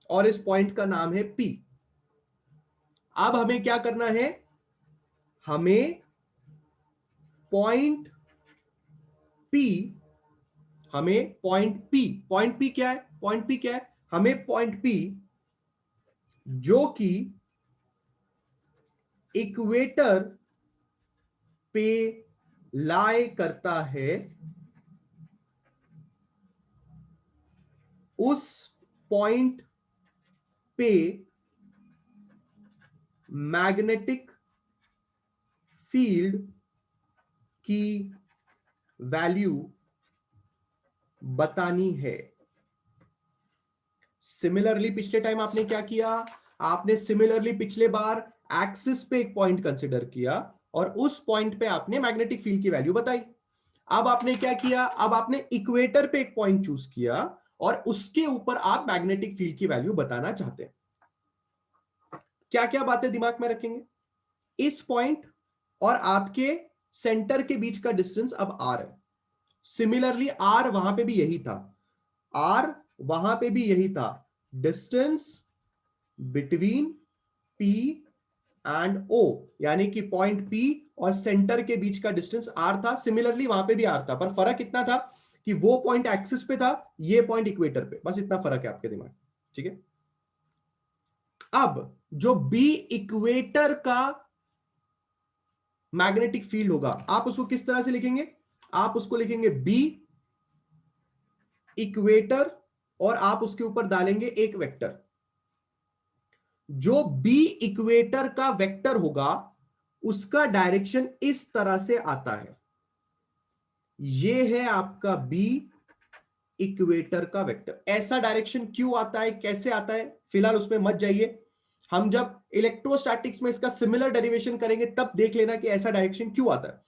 और इस पॉइंट का नाम है P। अब हमें क्या करना है, हमें पॉइंट P, हमें पॉइंट P क्या है, पॉइंट P क्या है, हमें पॉइंट P जो कि इक्वेटर पे लाई करता है, उस पॉइंट पे मैग्नेटिक फील्ड की वैल्यू बतानी है। सिमिलरली पिछले टाइम आपने क्या किया, आपने सिमिलरली पिछले बार एक्सिस पे एक पॉइंट कंसिडर किया और उस पॉइंट पे आपने मैग्नेटिक फील्ड की वैल्यू बताई। अब आपने क्या किया, अब आपने इक्वेटर पे एक पॉइंट चूज किया और उसके ऊपर आप मैग्नेटिक फील्ड की वैल्यू बताना चाहते हैं। क्या क्या बातें दिमाग में रखेंगे, इस पॉइंट और आपके सेंटर के बीच का डिस्टेंस अब r है। सिमिलरली r वहां पे भी यही था, r वहां पे भी यही था, distance between P and O, यानी कि पॉइंट P और सेंटर के बीच का डिस्टेंस r था। सिमिलरली वहां पे भी r था, पर फर्क इतना था कि वो पॉइंट एक्सिस पे था, ये पॉइंट इक्वेटर पे, बस इतना फर्क है आपके दिमाग, ठीक है। अब जो B इक्वेटर का मैग्नेटिक फील्ड होगा, आप उसको किस तरह से लिखेंगे, आप उसको लिखेंगे B इक्वेटर और आप उसके ऊपर डालेंगे एक वेक्टर। जो बी इक्वेटर का वेक्टर होगा उसका डायरेक्शन इस तरह से आता है, यह है आपका बी इक्वेटर का वेक्टर। ऐसा डायरेक्शन क्यों आता है, कैसे आता है, फिलहाल उसमें मत जाइए, हम जब इलेक्ट्रोस्टैटिक्स में इसका सिमिलर डेरिवेशन करेंगे तब देख लेना कि ऐसा डायरेक्शन क्यों आता है।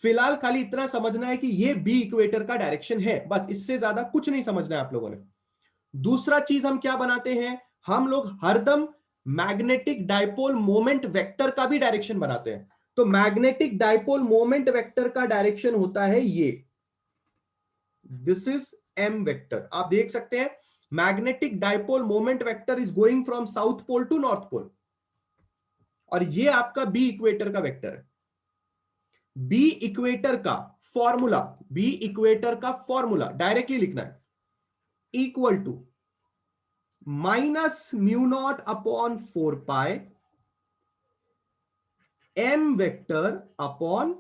फिलहाल खाली इतना समझना है कि यह बी इक्वेटर का डायरेक्शन है, बस, इससे ज्यादा कुछ नहीं समझना है आप लोगों ने। दूसरा चीज हम क्या बनाते हैं, हम लोग हरदम मैग्नेटिक डाइपोल मोमेंट वेक्टर का भी डायरेक्शन बनाते हैं। तो मैग्नेटिक डाइपोल मोमेंट वेक्टर का डायरेक्शन होता है ये, दिस इज एम वेक्टर। आप देख सकते हैं magnetic dipole moment vector is going from south pole to north pole, और ये आपका बी इक्वेटर का वेक्टर है। बी इक्वेटर का फॉर्मूला, बी इक्वेटर का फॉर्मूला डायरेक्टली लिखना है, equal to minus mu naught upon 4 pi M vector upon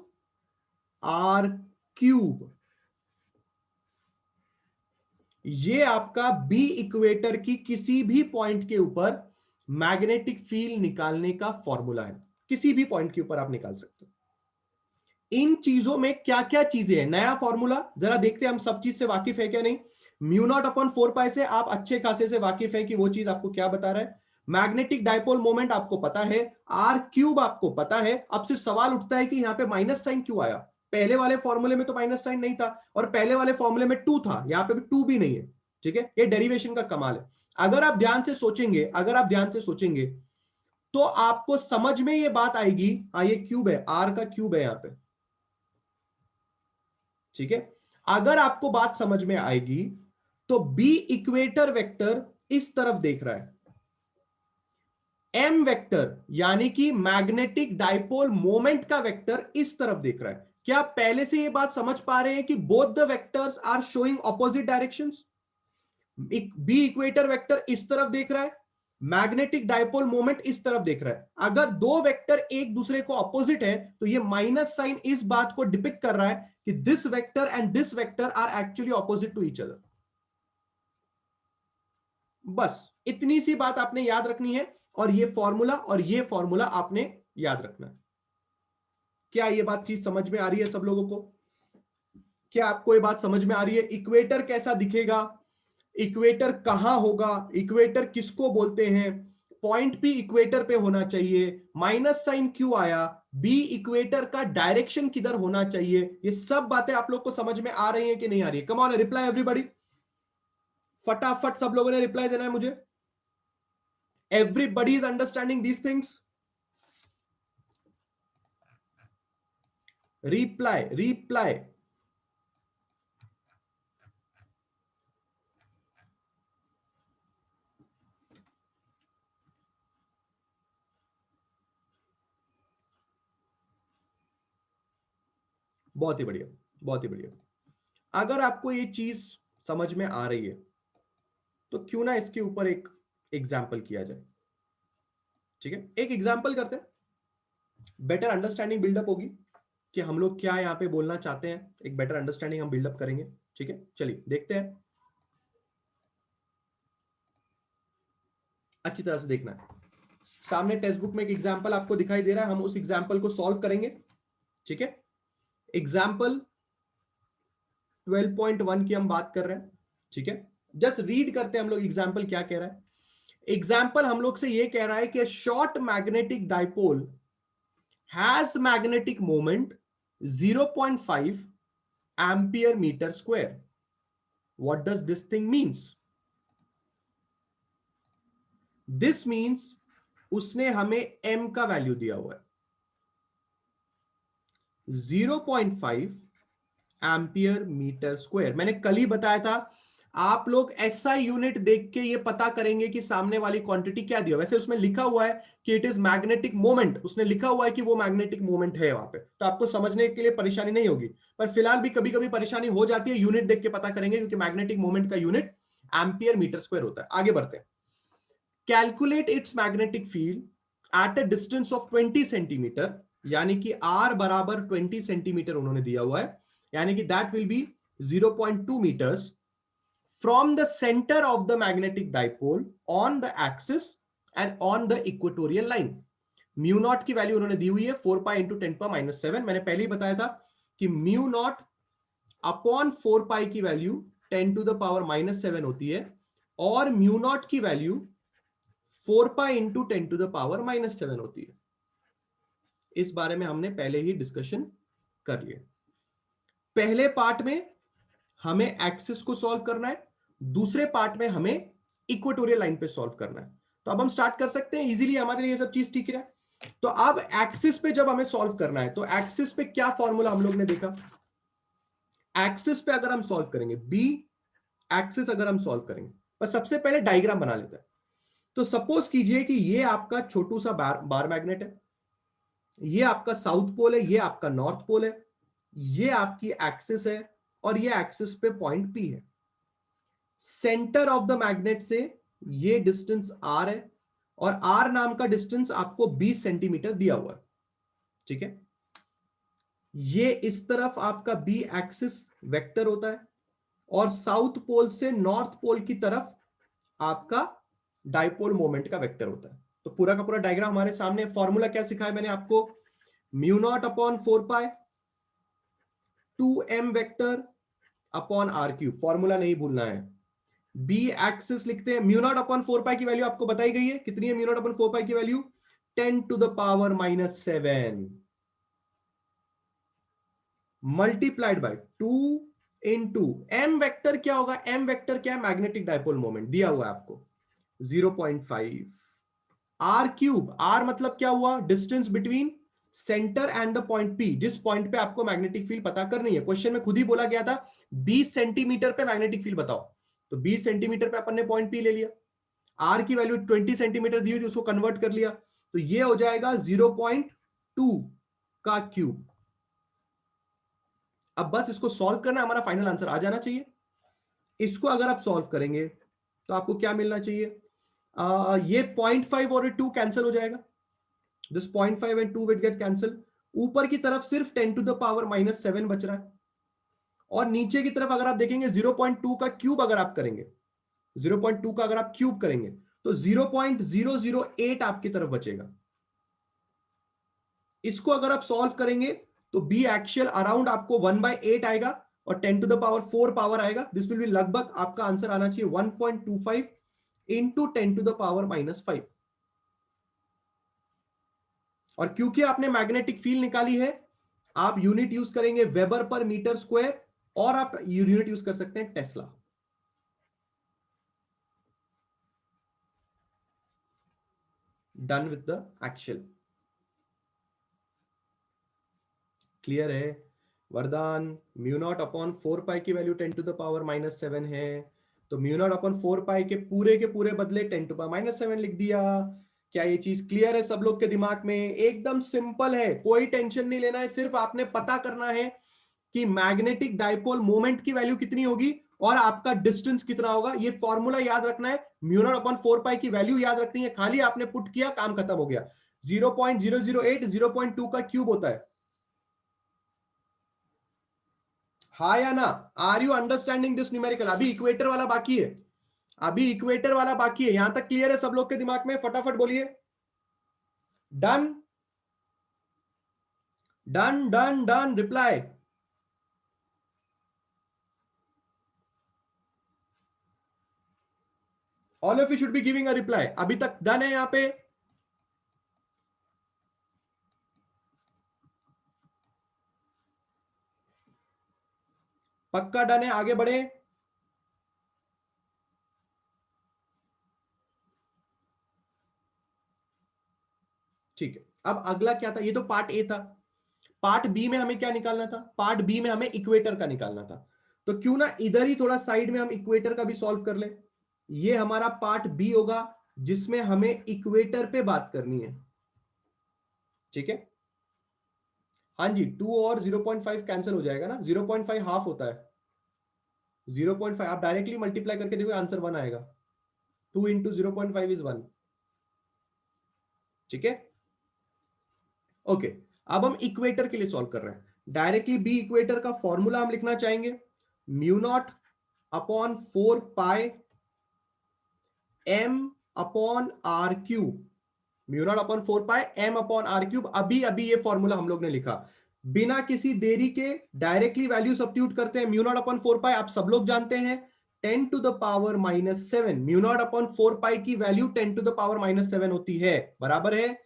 R cube. ये आपका बी इक्वेटर की किसी भी पॉइंट के ऊपर मैग्नेटिक फील्ड निकालने का फॉर्मूला है, किसी भी पॉइंट के ऊपर आप निकाल सकते हो। इन चीजों में क्या क्या चीजें हैं, नया फॉर्मूला जरा देखते हैं हम सब चीज से वाकिफ है क्या नहीं। म्यू नॉट अपॉन 4 पाई से आप अच्छे खासे से वाकिफ है कि वो चीज आपको क्या बता रहा है। मैग्नेटिक डाइपोल मोमेंट आपको पता है, आर क्यूब आपको पता है। अब सिर्फ सवाल उठता है कि यहां पे माइनस साइन क्यों आया, पहले वाले फॉर्मूले में तो माइनस साइन नहीं था और पहले वाले फॉर्मूले में 2 था, यहां पे भी 2 भी नहीं है, ठीक है। ये डेरिवेशन का कमाल है। अगर आप ध्यान से सोचेंगे, अगर आप ध्यान से सोचेंगे तो आपको समझ में ये बात आएगी, हाँ ये क्यूब है, आर का क्यूब है यहां पे, ठीक है। अगर आपको बात समझ में आएगी तो बी इक्वेटर वेक्टर इस तरफ देख रहा है, एम वेक्टर यानी कि मैग्नेटिक डाइपोल मोमेंट का वेक्टर इस तरफ देख रहा है। क्या आप पहले से यह बात समझ पा रहे हैं कि both the vectors are showing opposite directions. B equator vector इस तरफ देख रहा है, मैग्नेटिक डाइपोल मोमेंट इस तरफ देख रहा है। अगर दो वेक्टर एक दूसरे को अपोजिट है तो ये माइनस साइन इस बात को डिपिक्ट कर रहा है कि this vector and this vector are actually opposite to each other. बस इतनी सी बात आपने याद रखनी है, और ये फॉर्मूला आपने याद रखना है। क्या ये बात चीज समझ में आ रही है सब लोगों को? क्या आपको ये बात समझ में आ रही है? इक्वेटर कैसा दिखेगा, इक्वेटर कहां होगा, इक्वेटर किसको बोलते हैं, पॉइंट पी इक्वेटर पे होना चाहिए, माइनस साइन क्यों आया, बी इक्वेटर का डायरेक्शन किधर होना चाहिए, ये सब बातें आप लोग को समझ में आ रही हैं कि नहीं आ रही है? कम ऑन, रिप्लाई एवरीबॉडी, फटाफट सब लोगों ने रिप्लाई देना है मुझे। Everybody is understanding these things? Reply reply. बहुत ही बढ़िया, बहुत ही बढ़िया। अगर आपको ये चीज समझ में आ रही है तो क्यों ना इसके ऊपर एक एग्जाम्पल किया जाए। ठीक है, एक एग्जाम्पल करते हैं, बेटर अंडरस्टैंडिंग बिल्डअप होगी कि हम लोग क्या यहाँ पे बोलना चाहते हैं, एक बेटर अंडरस्टैंडिंग हम बिल्डअप करेंगे। ठीक है, चलिए देखते हैं, अच्छी तरह से देखना है। सामने टेक्स्ट बुक में एक एग्जाम्पल आपको दिखाई दे रहा है, हम उस एग्जाम्पल को सॉल्व करेंगे। ठीक है, एग्जाम्पल 12.1 की हम बात कर रहे हैं। ठीक है, जस्ट रीड करते हैं हम लोग एग्जाम्पल क्या कह रहा है। एग्जाम्पल हम लोग से ये कह रहा है कि short magnetic dipole has magnetic moment 0.5 ampere metre square. What does this thing means? This means उसने हमें m का वैल्यू दिया हुआ है 0.5 एम्पियर मीटर स्क्वायर। मैंने कल ही बताया था, आप लोग ऐसा यूनिट देख के ये पता करेंगे कि सामने वाली क्वांटिटी क्या दिया। वैसे उसमें लिखा हुआ है कि इट इज मैग्नेटिक मोमेंट, उसने लिखा हुआ है कि वो मैग्नेटिक मोमेंट है वहां पे, तो आपको समझने के लिए परेशानी नहीं होगी। पर फिलहाल भी कभी कभी परेशानी हो जाती है, यूनिट देख के पता करेंगे, क्योंकि मैग्नेटिक मोमेंट का यूनिट एम्पियर मीटर स्क्वायर होता है। आगे बढ़ते हैं। Calculate its magnetic field at a distance of 20 centimetre, यानी कि r बराबर 20 सेंटीमीटर उन्होंने दिया हुआ है, यानी कि that will be 0.2 metres from the centre of the magnetic dipole on the axis and on the equatorial line. Mu naught की वैल्यू उन्होंने दी हुई है 4 पाई इंटू 10⁻⁷। मैंने पहले ही बताया था कि म्यू नॉट अपॉन 4 पाई की वैल्यू 10⁻⁻7 होती है, और म्यू नॉट की वैल्यू 4 पाई इंटू 10⁻⁻7 होती है। इस बारे में हमने पहले ही डिस्कशन कर लिया। पहले पार्ट में हमें एक्सिस को सॉल्व करना है, दूसरे पार्ट में हमें इक्वेटोरियल लाइन पे सॉल्व करना है। तो अब हम स्टार्ट कर सकते हैं, इजीली हमारे लिए सब चीज ठीक है। तो अब एक्सिस पे जब हमें सॉल्व करना है, तो एक्सिस पे क्या फॉर्मूला हम लोग ने देखा, एक्सिस पे अगर हम सॉल्व करेंगे, बी एक्सिस अगर हम सॉल्व करेंगे, पर सबसे पहले डायग्राम बना लेते हैं। तो सपोज कीजिए कि ये आपका छोटू सा बार मैग्नेट है, ये आपका साउथ पोल है, ये आपका नॉर्थ पोल है, ये आपकी एक्सिस है, और ये एक्सिस पे पॉइंट पी है। सेंटर ऑफ द मैग्नेट से ये डिस्टेंस आर है, और आर नाम का डिस्टेंस आपको 20 सेंटीमीटर दिया हुआ है। ठीक है, ये इस तरफ आपका बी एक्सिस वेक्टर होता है, और साउथ पोल से नॉर्थ पोल की तरफ आपका डाइपोल मोमेंट का वेक्टर होता है। तो पूरा का पूरा डायग्राम हमारे सामने। फॉर्मूला क्या सिखाया मैंने आपको, mu naught upon 4 pi 2m vector upon R cube. Formula नहीं भूलना है। बी एक्सिस लिखते हैं, म्यू नॉट अपॉन 4 पाई की वैल्यू आपको बताई गई है, कितनी है म्यू नॉट अपॉन 4 पाई की value, 10⁻⁻7 multiplied by 2 into M vector. क्या होगा, एम वेक्टर क्या है, मैग्नेटिक डाइपोल मोमेंट दिया हुआ है आपको 0.5 आर क्यूब। आर मतलब क्या हुआ, distance between centre and the point P, जिस पॉइंट पे आपको मैग्नेटिक फील्ड पता करनी है। क्वेश्चन में खुद ही बोला गया था 20 सेंटीमीटर पे मैग्नेटिक फील्ड बताओ, तो 20 सेंटीमीटर पे अपन ने पॉइंट पी ले लिया। आर की वैल्यू 20 सेंटीमीटर दी हुई, उसको कन्वर्ट कर लिया, तो ये हो जाएगा 0.2 का क्यूब। अब बस इसको सॉल्व करना, हमारा फाइनल आंसर आ जाना चाहिए। इसको अगर आप सॉल्व करेंगे तो आपको क्या मिलना चाहिए, ये 0.5 और 2 कैंसिल हो जाएगा, this 0.5 and 2 will get cancel. ऊपर की तरफ सिर्फ 10⁻⁻7 बच रहा है, और नीचे की तरफ अगर आप देखेंगे 0.2 का क्यूब अगर आप करेंगे, 0.2 का अगर आप क्यूब करेंगे तो 0.008 आपकी तरफ बचेगा। इसको अगर आप सॉल्व करेंगे तो बी एक्चुअल अराउंड आपको 1/8 आएगा और 10⁴ पावर आएगा। दिस विल बी लगभग आपका आंसर आना चाहिए 1.25 इंटू 10⁻⁻5। और क्योंकि आपने मैग्नेटिक फील्ड निकाली है, आप यूनिट यूज करेंगे वेबर पर मीटर स्क्वायर, और आप यूनिट यूज कर सकते हैं Tesla. Done with the actual. Clear है? वरदान, म्यू नॉट अपॉन 4 पाई की वैल्यू 10⁻⁻7 है, तो म्यू नॉट अपॉन 4 पाई के पूरे बदले 10⁻⁻7 लिख दिया। क्या ये चीज क्लियर है सब लोग के दिमाग में? एकदम सिंपल है, कोई टेंशन नहीं लेना है, सिर्फ आपने पता करना है कि मैग्नेटिक डाइपोल मोमेंट की वैल्यू कितनी होगी और आपका डिस्टेंस कितना होगा। ये फॉर्मूला याद रखना है, म्यू नॉट अपॉन 4 पाई की वैल्यू याद रखनी है, खाली आपने पुट किया, काम खत्म हो गया। 0.008 0.2 का क्यूब होता है। हाँ या ना? Are you understanding this numerical? अभी इक्वेटर वाला बाकी है, अभी इक्वेटर वाला बाकी है। यहां तक क्लियर है सब लोग के दिमाग में? फटाफट बोलिए। Done done done done, reply. All of you should be giving a reply. अभी तक डन है यहां पे? पक्का डन है? आगे बढ़े? ठीक है, अब अगला क्या था? ये तो पार्ट ए था। पार्ट बी में हमें क्या निकालना था? पार्ट बी में हमें इक्वेटर का निकालना था। तो क्यों ना इधर ही थोड़ा साइड में हम इक्वेटर का भी सॉल्व कर ले। ये हमारा पार्ट बी होगा जिसमें हमें इक्वेटर पे बात करनी है। ठीक है, हाँ जी, 2 और 0.5 कैंसिल हो जाएगा ना, 0.5 हाफ होता है। 0.5 आप डायरेक्टली मल्टीप्लाई करके देखो, आंसर 1 आएगा। 2 इंटू 0.5 इज 1। ठीक है, ओके। अब हम इक्वेटर के लिए सॉल्व कर रहे हैं। डायरेक्टली बी इक्वेटर का फॉर्मूला हम लिखना चाहेंगे, mu naught upon 4 pi M upon R cube. Mu naught upon 4 pi M upon R cube. अभी अभी ये फॉर्मूला हम लोग ने लिखा, बिना किसी देरी के डायरेक्टली वैल्यू सब्स्टिट्यूट करते हैं। म्यू नॉट अपॉन 4 पाई आप सब लोग जानते हैं 10⁻⁻7। म्यू नॉट अपॉन 4 पाई की वैल्यू 10⁻⁻7 होती है, बराबर है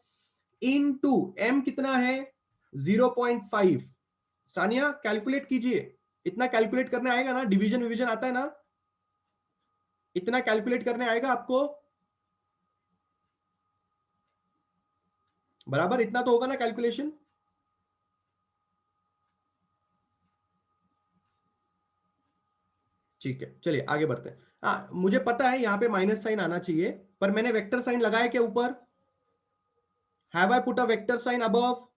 इनटू एम कितना है 0.5। सानिया कैलकुलेट कीजिए, इतना कैलकुलेट करने आएगा ना? डिवीजन विवीजन आता है ना? इतना कैलकुलेट करने आएगा आपको? बराबर इतना तो होगा ना कैलकुलेशन? ठीक है, चलिए आगे बढ़ते हैं। मुझे पता है यहां पे माइनस साइन आना चाहिए, पर मैंने वेक्टर साइन लगाया क्या ऊपर? Have I put a vector sign above?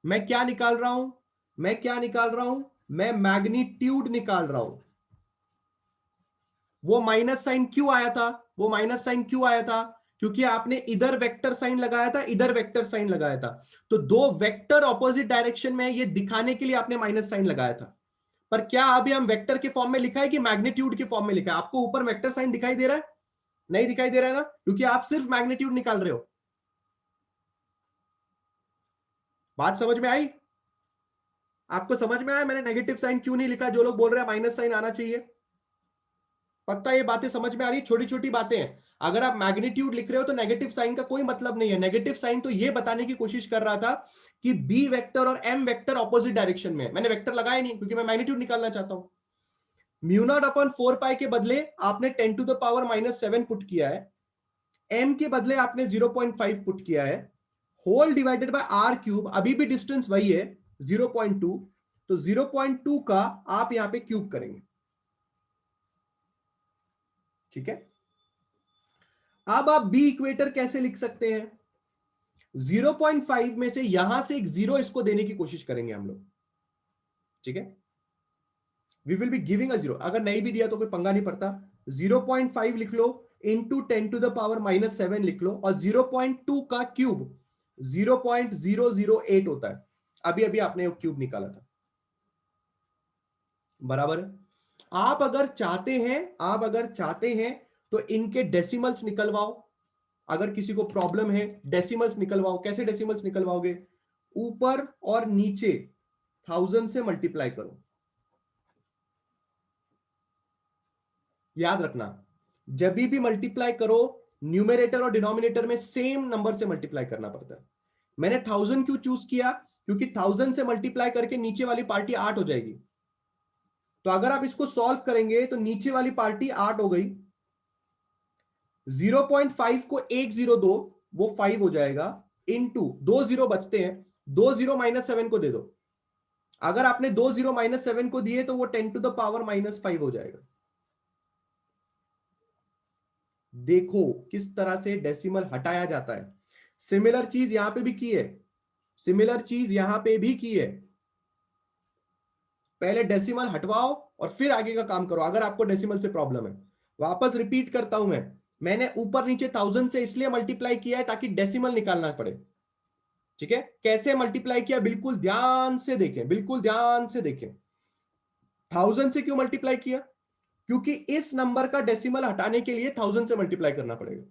मैं क्या निकाल रहा हूं? मैं क्या निकाल रहा हूं? मैं मैग्नीट्यूड निकाल रहा हूं। वो माइनस साइन क्यों आया था? वो माइनस साइन क्यों आया था? क्योंकि आपने इधर वेक्टर साइन लगाया था, इधर वेक्टर साइन लगाया था। तो दो वेक्टर ऑपोजिट डायरेक्शन में, ये दिखाने के लिए आपने माइनस साइन लगाया था। पर क्या अभी हम वेक्टर के फॉर्म में लिखा है कि मैग्नीट्यूड के फॉर्म में लिखा है? आपको ऊपर वेक्टर साइन दिखाई दे रहा है? नहीं दिखाई दे रहा है ना, क्योंकि आप सिर्फ मैग्नीट्यूड निकाल रहे हो। बात समझ में आई? आपको समझ में आया मैंने नेगेटिव साइन क्यों नहीं लिखा? जो लोग बोल रहे हैं माइनस साइन आना चाहिए, पक्का ये बातें समझ में आ रही? छोटी छोटी बातें हैं। अगर आप मैग्नीट्यूड लिख रहे हो तो नेगेटिव साइन का कोई मतलब नहीं है। नेगेटिव साइन तो ये बताने की कोशिश कर रहा था कि बी वेक्टर और एम वेक्टर ऑपोजिट डायरेक्शन में है। मैंने वेक्टर लगाया नहीं क्योंकि मैं मैग्नीट्यूड निकालना चाहता हूं। म्यू नॉट अपॉन 4 पाई के बदले आपने 10⁻⁻7 पुट किया है, एम के बदले आपने 0.5 पुट किया है, whole divided by R cube. अभी भी डिस्टेंस वही है 0.2, तो 0.2 का आप यहां पे क्यूब करेंगे। ठीक है, अब आप बी इक्वेटर कैसे लिख सकते हैं? 0.5 में से यहां से एक जीरो इसको देने की कोशिश करेंगे हम लोग। ठीक है, we will be giving a zero. अगर नहीं भी दिया तो कोई पंगा नहीं पड़ता। 0.5 लिख लो इंटू 10⁻⁻7 लिख लो, और 0.2 का क्यूब 0.008 होता है। अभी अभी आपने क्यूब निकाला था, बराबर है। आप अगर चाहते हैं तो इनके डेसिमल्स निकलवाओ। अगर किसी को प्रॉब्लम है डेसिमल्स निकलवाओ, कैसे डेसिमल्स निकलवाओगे? ऊपर और नीचे 1000 से मल्टीप्लाई करो। याद रखना, जब भी मल्टीप्लाई करो न्यूमरेटर और डिनोमिनेटर में सेम नंबर से मल्टीप्लाई करना पड़ता है। मैंने 1000 क्यों चूज किया? क्योंकि 1000 से मल्टीप्लाई करके नीचे वाली पार्टी 8 हो जाएगी। तो अगर आप इसको सॉल्व करेंगे तो नीचे वाली पार्टी 8 हो गई, 0.5 को 1 0 दो, वो 5 हो जाएगा, इनटू 2 0 बचते हैं, 2 0 माइनस 7 को दे दो। अगर आपने 2 0 माइनस 7 को दिए तो वो 10 टू द पावर माइनस 5 हो जाएगा। देखो किस तरह से डेसिमल हटाया जाता है। सिमिलर चीज यहां पे भी की है, सिमिलर चीज यहां पे भी की है। पहले डेसिमल हटवाओ और फिर आगे का काम करो अगर आपको डेसिमल से प्रॉब्लम है। वापस रिपीट करता हूं मैंने ऊपर नीचे 1000 से इसलिए मल्टीप्लाई किया है ताकि डेसिमल निकालना पड़े। ठीक है, कैसे मल्टीप्लाई किया बिल्कुल ध्यान से देखें, बिल्कुल ध्यान से देखें। 1000 से क्यों मल्टीप्लाई किया? क्योंकि इस नंबर का डेसिमल हटाने के लिए 1000 से मल्टीप्लाई करना पड़ेगा।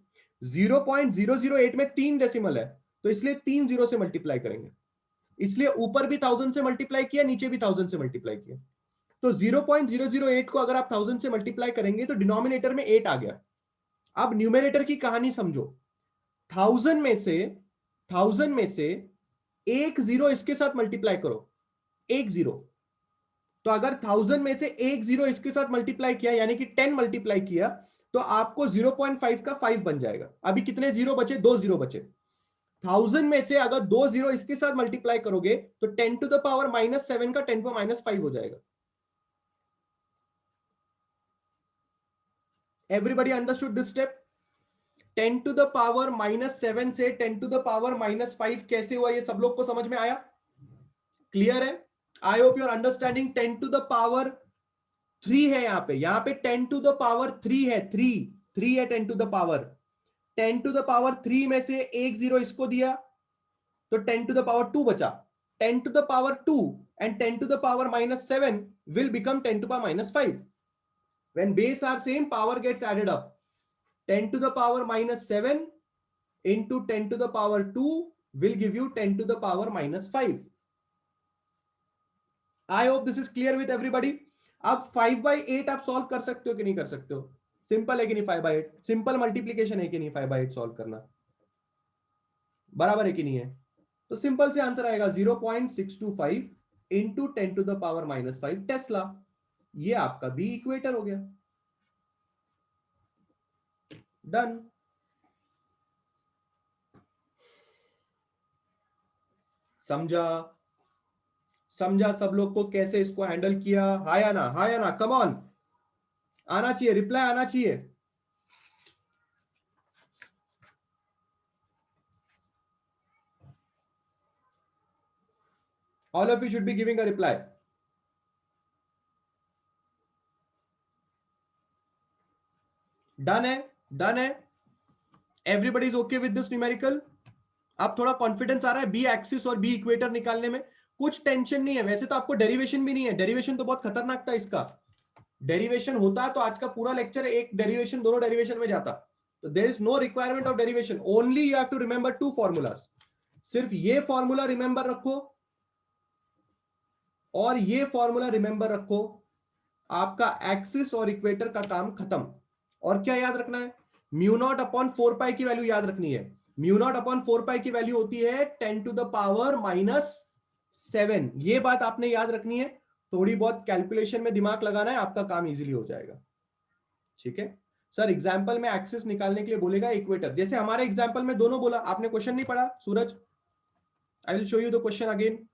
0.008 में 3 डेसिमल है, तो इसलिए 3 जीरो से मल्टीप्लाई करेंगे। इसलिए ऊपर भी 1000 से मल्टीप्लाई किया, नीचे भी 1000 से मल्टीप्लाई किया। तो 0.008 को अगर आप 1000 से मल्टीप्लाई करेंगे तो डिनोमिनेटर में 8 आ गया। अब न्यूमरेटर की कहानी समझो। 1000 में से एक जीरो इसके साथ मल्टीप्लाई करो, एक जीरो। तो अगर 1000 में से एक जीरो इसके साथ मल्टीप्लाई किया यानी कि 10 मल्टीप्लाई किया तो आपको 0.5 का 5 बन जाएगा। अभी कितने जीरो बचे? 2 जीरो बचे। 1000 में से अगर 2 जीरो इसके साथ मल्टीप्लाई करोगे तो 10 टू द पावर माइनस 7 का 10 पर माइनस 5 हो जाएगा। Everybody understood this step? 10 to the power minus 7 से 10 टू द पावर माइनस 5 कैसे हुआ, ये सब लोग को समझ में आया? क्लियर है? I hope you are understanding. 10 to the power 3 है यहां पे 10 टू द पावर 3 है, 3 है 10 to the power. 10 to the power 3 में से एक जीरो इसको दिया तो 10 टू द पावर 2 बचा। 10 to the power 2 and 10 to the power minus 7 will become 10 to the power minus 5. When base are same, power gets added up. 10 to the power minus 7 into 10 to the power 2 will give you 10 to the power minus 5. I hope this is clear with everybody. अब 5/8 आप solve कर सकते हो कि नहीं कर सकते हो? सिंपल है कि नहीं? 5/8 सिंपल मल्टीप्लीकेशन है कि नहीं? 5/8 सॉल्व करना बराबर है कि नहीं है? तो सिंपल से आंसर आएगा 0.625 into 10 to the power minus 5 tesla. ये आपका बी इक्वेटर हो गया। डन। समझा? समझा सब लोग को कैसे इसको हैंडल किया? हाय आना, हाय आना, कम ऑन, आना चाहिए, रिप्लाई आना चाहिए। All of you should be giving a reply. Done है? डन है? Everybody is okay with this numerical? आप थोड़ा कॉन्फिडेंस आ रहा है बी एक्सिस और बी इक्वेटर निकालने में? कुछ टेंशन नहीं है। वैसे तो आपको डेरिवेशन भी नहीं है, डेरिवेशन तो बहुत खतरनाक था इसका। डेरिवेशन होता तो आज का पूरा लेक्चर एक डेरिवेशन, दोनों डेरिवेशन में जाता। तो there is no requirement of derivation, only you have to remember 2 formulas. सिर्फ ये फॉर्मूला रिमेंबर रखो और ये फॉर्मूला रिमेंबर रखो, आपका एक्सिस और इक्वेटर का काम खत्म। और क्या याद रखना है? म्यू नॉट अपॉन 4 पाई की वैल्यू याद रखनी है। म्यू नॉट अपॉन 4 पाई की वैल्यू होती है 10 टू द पावर माइनस 7। ये बात आपने याद रखनी है। थोड़ी बहुत कैलकुलेशन में दिमाग लगाना है, आपका काम इजीली हो जाएगा। ठीक है सर, एग्जाम्पल में एक्सिस निकालने के लिए बोलेगा इक्वेटर, जैसे हमारे एग्जाम्पल में दोनों बोला। आपने क्वेश्चन नहीं पढ़ा Suraj? I will show you the question again.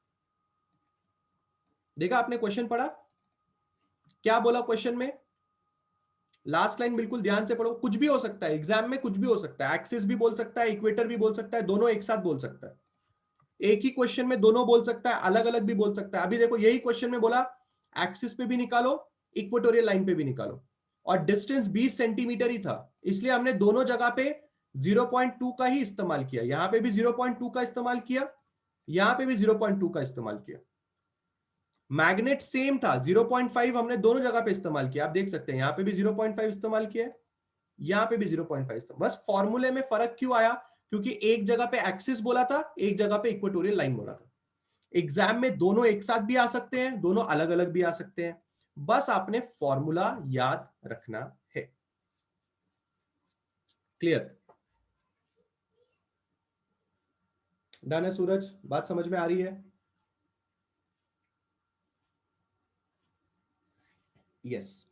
देखा आपने क्वेश्चन पढ़ा? क्या बोला क्वेश्चन में? लास्ट लाइन बिल्कुल ध्यान से पढ़ो। कुछ भी हो सकता है एग्जाम में, कुछ भी हो सकता है। एक्सिस भी बोल सकता है, इक्वेटर भी बोल सकता है, दोनों एक साथ बोल सकता है। एक ही क्वेश्चन में दोनों बोल सकता है, अलग अलग भी बोल सकता है। अभी देखो यही क्वेश्चन में बोला एक्सिस पे भी निकालो, इक्वेटोरियल लाइन पे भी निकालो, और डिस्टेंस 20 सेंटीमीटर ही था, इसलिए हमने दोनों जगह पे 0.2 का ही इस्तेमाल किया। यहां पे भी 0.2 का इस्तेमाल किया, यहां पे भी 0.2 का इस्तेमाल किया। मैग्नेट सेम था, 0.5 हमने दोनों जगह पे इस्तेमाल किया। आप देख सकते हैं यहां पे भी 0.5 इस्तेमाल किया है, यहां पे भी 0.5 था। बस फॉर्मूले में फर्क क्यों आया? क्योंकि एक जगह पे एक्सिस बोला था, एक जगह पे इक्वेटोरियल लाइन बोला था। एग्जाम में दोनों एक साथ भी आ सकते हैं, दोनों अलग अलग भी आ सकते हैं, बस आपने फॉर्मूला याद रखना है। क्लियर? डन है सूरज? बात समझ में आ रही है? Yes,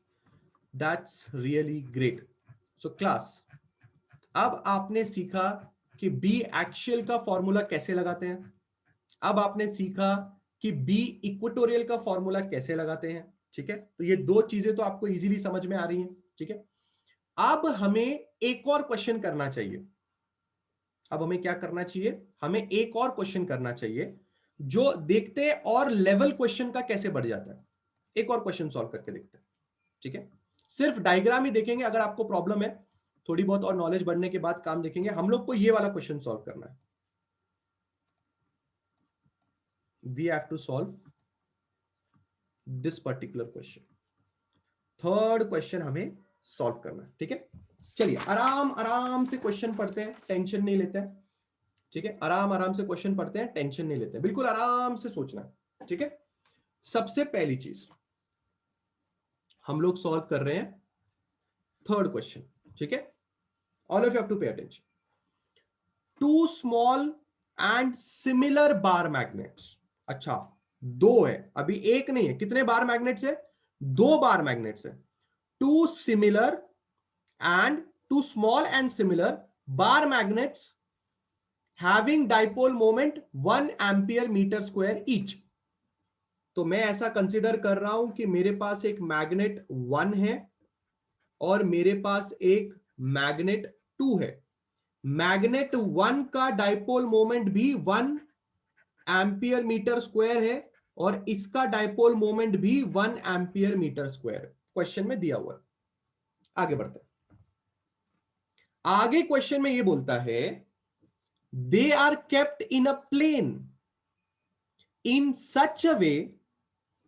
that's really great. So class, अब आपने सीखा कि बी एक्शियल का फॉर्मूला कैसे लगाते हैं, अब आपने सीखा कि बी इक्वेटोरियल का फॉर्मूला कैसे लगाते हैं। ठीक है, तो ये दो चीजें तो आपको इजीली समझ में आ रही हैं। ठीक है, अब हमें एक और क्वेश्चन करना चाहिए। अब हमें क्या करना चाहिए? हमें एक और क्वेश्चन करना चाहिए जो देखते हैं और लेवल क्वेश्चन का कैसे बढ़ जाता है। एक और क्वेश्चन सॉल्व करके देखते हैं। ठीक है, सिर्फ डायग्राम ही देखेंगे, अगर आपको प्रॉब्लम है थोड़ी बहुत और नॉलेज बढ़ने के बाद काम देखेंगे। हम लोग को ये वाला क्वेश्चन सॉल्व करना है। We have to solve this particular question. Third question हमें सॉल्व करना है। ठीक है, चलिए आराम आराम से क्वेश्चन पढ़ते हैं, टेंशन नहीं लेते हैं। ठीक है, आराम आराम से क्वेश्चन पढ़ते हैं, टेंशन नहीं लेते हैं, बिल्कुल आराम से सोचना है। ठीक है, सबसे पहली चीज हम लोग सॉल्व कर रहे हैं थर्ड क्वेश्चन। ठीक है, all of you have to pay attention. Two small and similar bar magnets. अच्छा, दो है, अभी एक नहीं है। कितने बार मैग्नेट्स है? दो बार मैग्नेट्स है। Two similar and two small and similar bar magnets having dipole moment 1 ampere meter square each। तो मैं ऐसा कंसीडर कर रहा हूं कि मेरे पास एक मैग्नेट 1 है और मेरे पास एक मैग्नेट 2 है। मैग्नेट 1 का डाइपोल मोमेंट भी 1 एम्पियर मीटर स्क्वायर है और इसका डाइपोल मोमेंट भी 1 एम्पियर मीटर स्क्वायर है। क्वेश्चन में दिया हुआ है। आगे बढ़ते हैं। आगे क्वेश्चन में ये बोलता है they are kept in a plane in such a way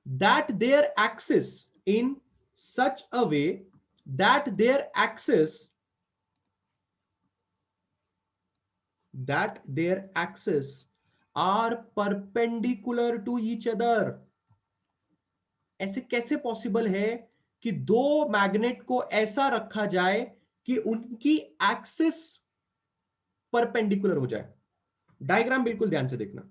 that their axis in such a way that their axis are perpendicular to each other। ऐसे कैसे पॉसिबल है कि दो मैग्नेट को ऐसा रखा जाए कि उनकी एक्सिस परपेंडिकुलर हो जाए? डायग्राम बिल्कुल ध्यान से देखना।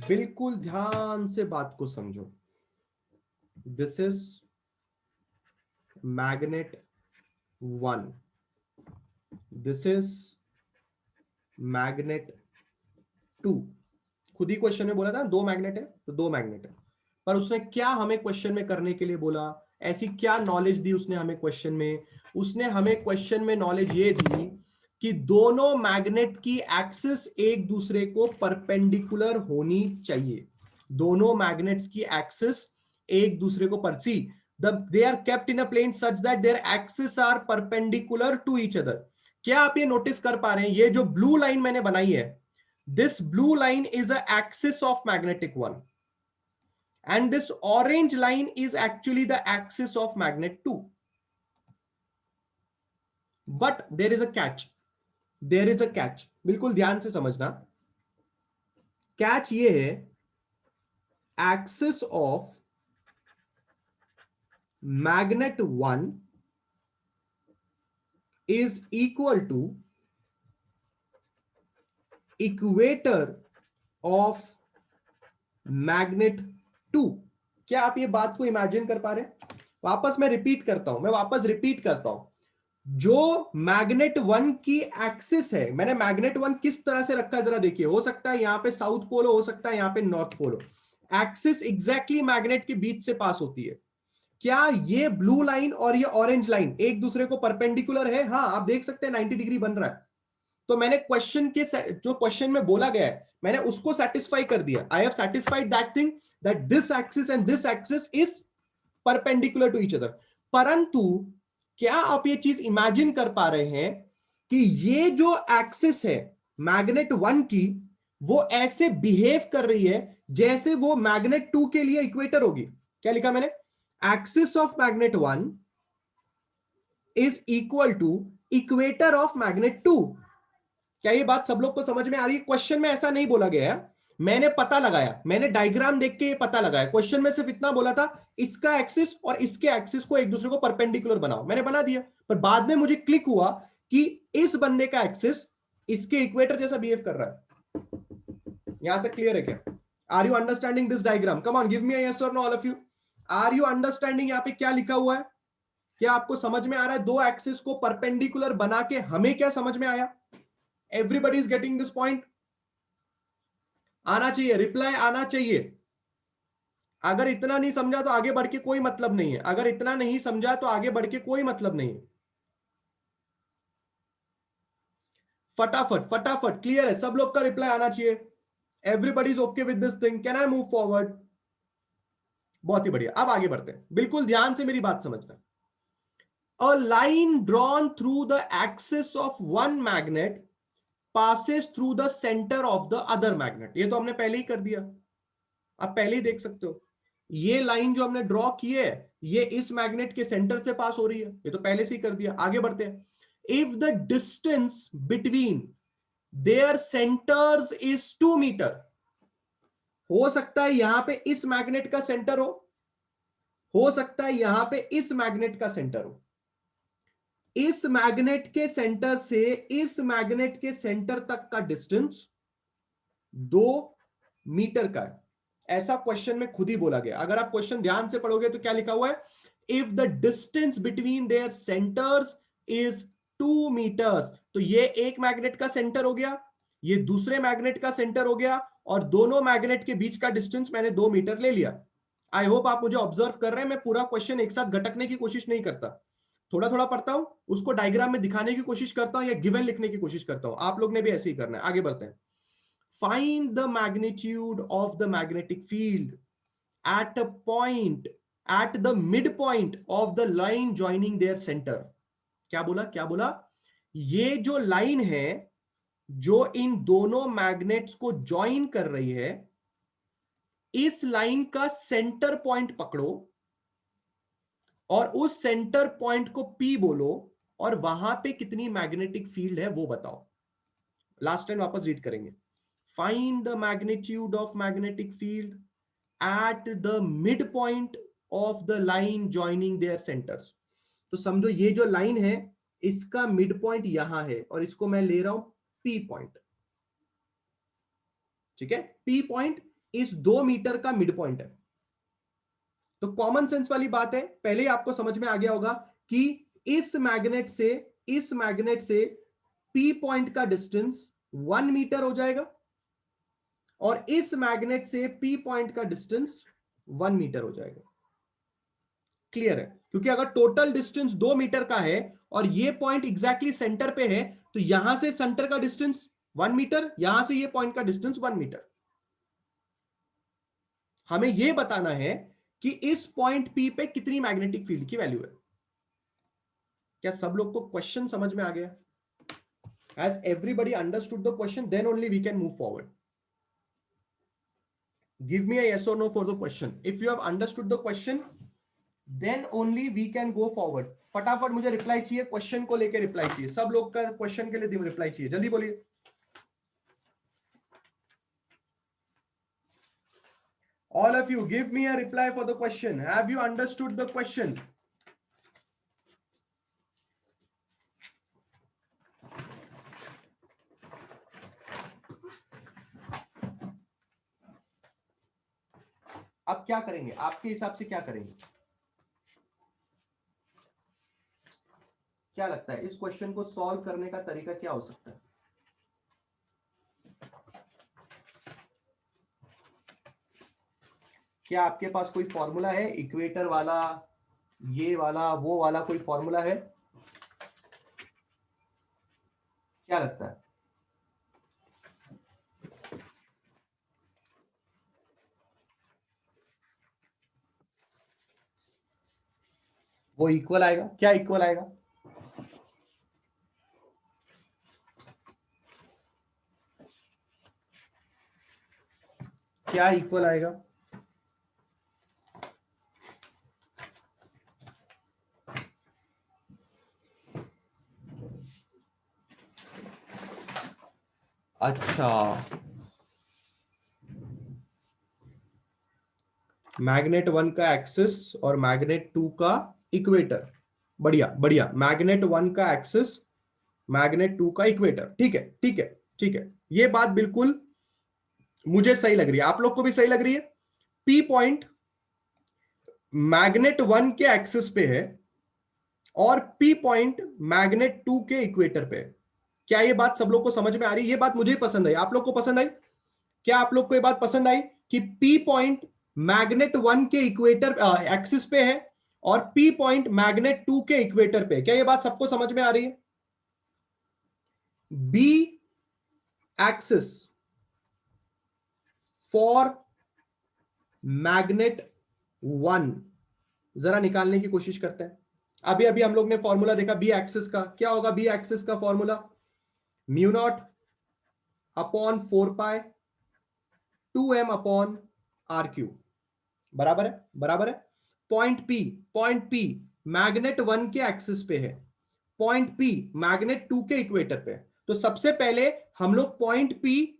बिल्कुल ध्यान से बात को समझो। This is magnet 1, this is magnet 2। खुद ही क्वेश्चन में बोला था दो मैग्नेट है, तो दो मैग्नेट है। पर उसने क्या हमें क्वेश्चन में करने के लिए बोला? ऐसी क्या नॉलेज दी उसने हमें क्वेश्चन में? उसने हमें क्वेश्चन में नॉलेज ये दी कि दोनों मैग्नेट की एक्सिस एक दूसरे को परपेंडिकुलर होनी चाहिए। दोनों मैग्नेट्स की एक्सिस एक दूसरे को परसी they are kept in a plane such that their axis are perpendicular to each other. क्या आप ये नोटिस कर पा रहे हैं? ये जो ब्लू लाइन मैंने बनाई है, this blue line is the axis of magnetic 1 and this orange line is actually the axis of magnet 2, but there is a catch, there is a catch। बिल्कुल ध्यान से समझना। कैच ये है, axis of magnet 1 is equal to equator of magnet 2। क्या आप ये बात को इमेजिन कर पा रहे हैं? वापस मैं रिपीट करता हूं, जो मैग्नेट 1 की एक्सिस है, मैंने मैग्नेट 1 किस तरह से रखा है जरा देखिए। हो सकता है यहां पे साउथ पोल हो सकता है यहां पे नॉर्थ पोल हो। एक्सिस एग्जैक्टली मैग्नेट के बीच से पास होती है। क्या ये ब्लू लाइन और ये ऑरेंज लाइन एक दूसरे को परपेंडिकुलर है? हाँ, आप देख सकते हैं 90 डिग्री बन रहा है। तो मैंने क्वेश्चन के जो क्वेश्चन में बोला गया है मैंने उसको सेटिस्फाई कर दिया। I have satisfied that thing that this axis and this axis is perpendicular to each other. परंतु क्या आप ये चीज इमेजिन कर पा रहे हैं कि ये जो एक्सिस है मैग्नेट 1 की, वो ऐसे बिहेव कर रही है जैसे वो मैग्नेट 2 के लिए इक्वेटर होगी? क्या लिखा मैंने? Axis of magnet 1 is equal to equator of magnet 2। क्या ये बात सब लोग को समझ में आ रही है? क्वेश्चन में ऐसा नहीं बोला गया है, मैंने पता लगाया, मैंने डायग्राम देख के ये पता लगाया। क्वेश्चन में सिर्फ इतना बोला था इसका एक्सिस और इसके एक्सिस को एक दूसरे को परपेंडिकुलर बनाओ, मैंने बना दिया। पर बाद में मुझे क्लिक हुआ कि इस बंदे का एक्सिस इसके इक्वेटर जैसा बिहेव कर रहा है। यहां तक क्लियर है क्या? Are you understanding this diagram? Come on, give me a yes और no all of you. Are you understanding यहां पे क्या लिखा हुआ है? क्या आपको समझ में आ रहा है? दो एक्सिस को परपेंडिकुलर बना के हमें क्या समझ में आया? Everybody is getting this point? आना चाहिए, रिप्लाई आना चाहिए। अगर इतना नहीं समझा तो आगे बढ़ के कोई मतलब नहीं है। अगर इतना नहीं समझा तो आगे बढ़ के कोई मतलब नहीं है। फटाफट फटाफट, क्लियर है? सब लोग का रिप्लाई आना चाहिए। Everybody is okay with this thing, can I move forward? बहुत ही बढ़िया, अब आगे बढ़ते हैं। बिल्कुल ध्यान से मेरी बात समझना। A line drawn through the axis of one magnet passes through the center of the other magnet। ये तो हमने पहले ही कर दिया, आप पहले ही देख सकते हो। ये लाइन जो हमने ड्रॉ की है ये इस मैग्नेट के सेंटर से पास हो रही है, ये तो पहले से ही कर दिया। आगे बढ़ते हैं। If the distance between their centres is 2 metre, हो सकता है यहां पे इस मैग्नेट का सेंटर हो सकता है यहां पे इस मैग्नेट का सेंटर हो। इस मैग्नेट के सेंटर से इस मैग्नेट के सेंटर तक का डिस्टेंस 2 मीटर का है। ऐसा क्वेश्चन में खुद ही बोला गया। अगर आप क्वेश्चन ध्यान से पढ़ोगे तो क्या लिखा हुआ है? If the distance between their centres is 2 metres, तो ये एक मैग्नेट का सेंटर हो गया, ये दूसरे मैग्नेट का सेंटर हो गया, और दोनों मैग्नेट के बीच का डिस्टेंस मैंने 2 मीटर ले लिया। आई होप आप मुझे ऑब्जर्व कर रहे हैं। मैं पूरा क्वेश्चन एक साथ घटकने की कोशिश नहीं करता, थोड़ा थोड़ा पढ़ता हूं, उसको डायग्राम में दिखाने की कोशिश करता हूं या गिवन लिखने की कोशिश करता हूं। आप लोग ने भी ऐसे ही करना है। आगे बढ़ते हैं। Find the magnitude of the magnetic field at a point at the midpoint of the line joining their center। क्या बोला? क्या बोला? ये जो लाइन है जो इन दोनों मैग्नेट्स को ज्वाइन कर रही है, इस लाइन का सेंटर पॉइंट पकड़ो और उस सेंटर पॉइंट को P बोलो और वहां पे कितनी मैग्नेटिक फील्ड है वो बताओ। लास्ट टाइम वापस रीड करेंगे। Find the magnitude of magnetic field at the midpoint of the line joining their centers। तो समझो ये जो लाइन है इसका मिड पॉइंट यहां है और इसको मैं ले रहा हूं P पॉइंट। ठीक है, P पॉइंट इस 2 मीटर का मिड पॉइंट है। तो कॉमन सेंस वाली बात है, पहले ही आपको समझ में आ गया होगा कि इस मैग्नेट से P पॉइंट का डिस्टेंस 1 मीटर हो जाएगा और इस मैग्नेट से P पॉइंट का डिस्टेंस 1 मीटर हो जाएगा। क्लियर है? क्योंकि अगर टोटल डिस्टेंस 2 मीटर का है और ये पॉइंट एग्जैक्टली सेंटर पे है तो यहां से सेंटर का डिस्टेंस 1 मीटर, यहां से ये पॉइंट का डिस्टेंस 1 मीटर। हमें यह बताना है कि इस पॉइंट P पे कितनी मैग्नेटिक फील्ड की वैल्यू है। क्या सब लोग को क्वेश्चन समझ में आ गया? Has everybody understood the question? Then only we can move forward. Give me a yes or no for the question. If you have understood the question, then only we can go forward. फटाफट मुझे reply चाहिए, question को लेकर reply चाहिए। सब लोग का question के लिए रिप्लाई चाहिए, जल्दी बोलिए। All of you, give me a reply for the question. Have you understood the question? अब क्या करेंगे? आपके हिसाब से क्या करेंगे? क्या लगता है इस क्वेश्चन को सॉल्व करने का तरीका क्या हो सकता है? क्या आपके पास कोई फॉर्मूला है इक्वेटर वाला ये वाला वो वाला कोई फॉर्मूला है? क्या लगता है? वो इक्वल आएगा? क्या इक्वल आएगा? क्या इक्वल आएगा? अच्छा, मैग्नेट 1 का एक्सिस और मैग्नेट 2 का इक्वेटर। बढ़िया बढ़िया। मैग्नेट 1 का एक्सिस, मैग्नेट 2 का इक्वेटर। ठीक है ठीक है ठीक है, ये बात बिल्कुल मुझे सही लग रही है, आप लोग को भी सही लग रही है। पी पॉइंट मैग्नेट 1 के एक्सिस पे है और पी पॉइंट मैग्नेट 2 के इक्वेटर पे है। क्या ये बात सब लोग को समझ में आ रही है? ये बात मुझे पसंद आई, आप लोग को पसंद आई? क्या आप लोग को ये बात पसंद आई कि पी पॉइंट मैग्नेट 1 के इक्वेटर एक्सिस पे है और पी पॉइंट मैग्नेट 2 के इक्वेटर पे? क्या ये बात सबको समझ में आ रही है? बी एक्सिस फॉर मैग्नेट 1 जरा निकालने की कोशिश करते हैं। अभी अभी हम लोग ने फॉर्मूला देखा बी एक्सिस का। क्या होगा बी एक्सिस का formula? Mu naught upon 4 pi 2m upon R cube, बराबर है? बराबर है। पॉइंट पी मैग्नेट 1 के एक्सिस पे है, पॉइंट पी मैग्नेट 2 के इक्वेटर पे है। तो सबसे पहले हम लोग पॉइंट पी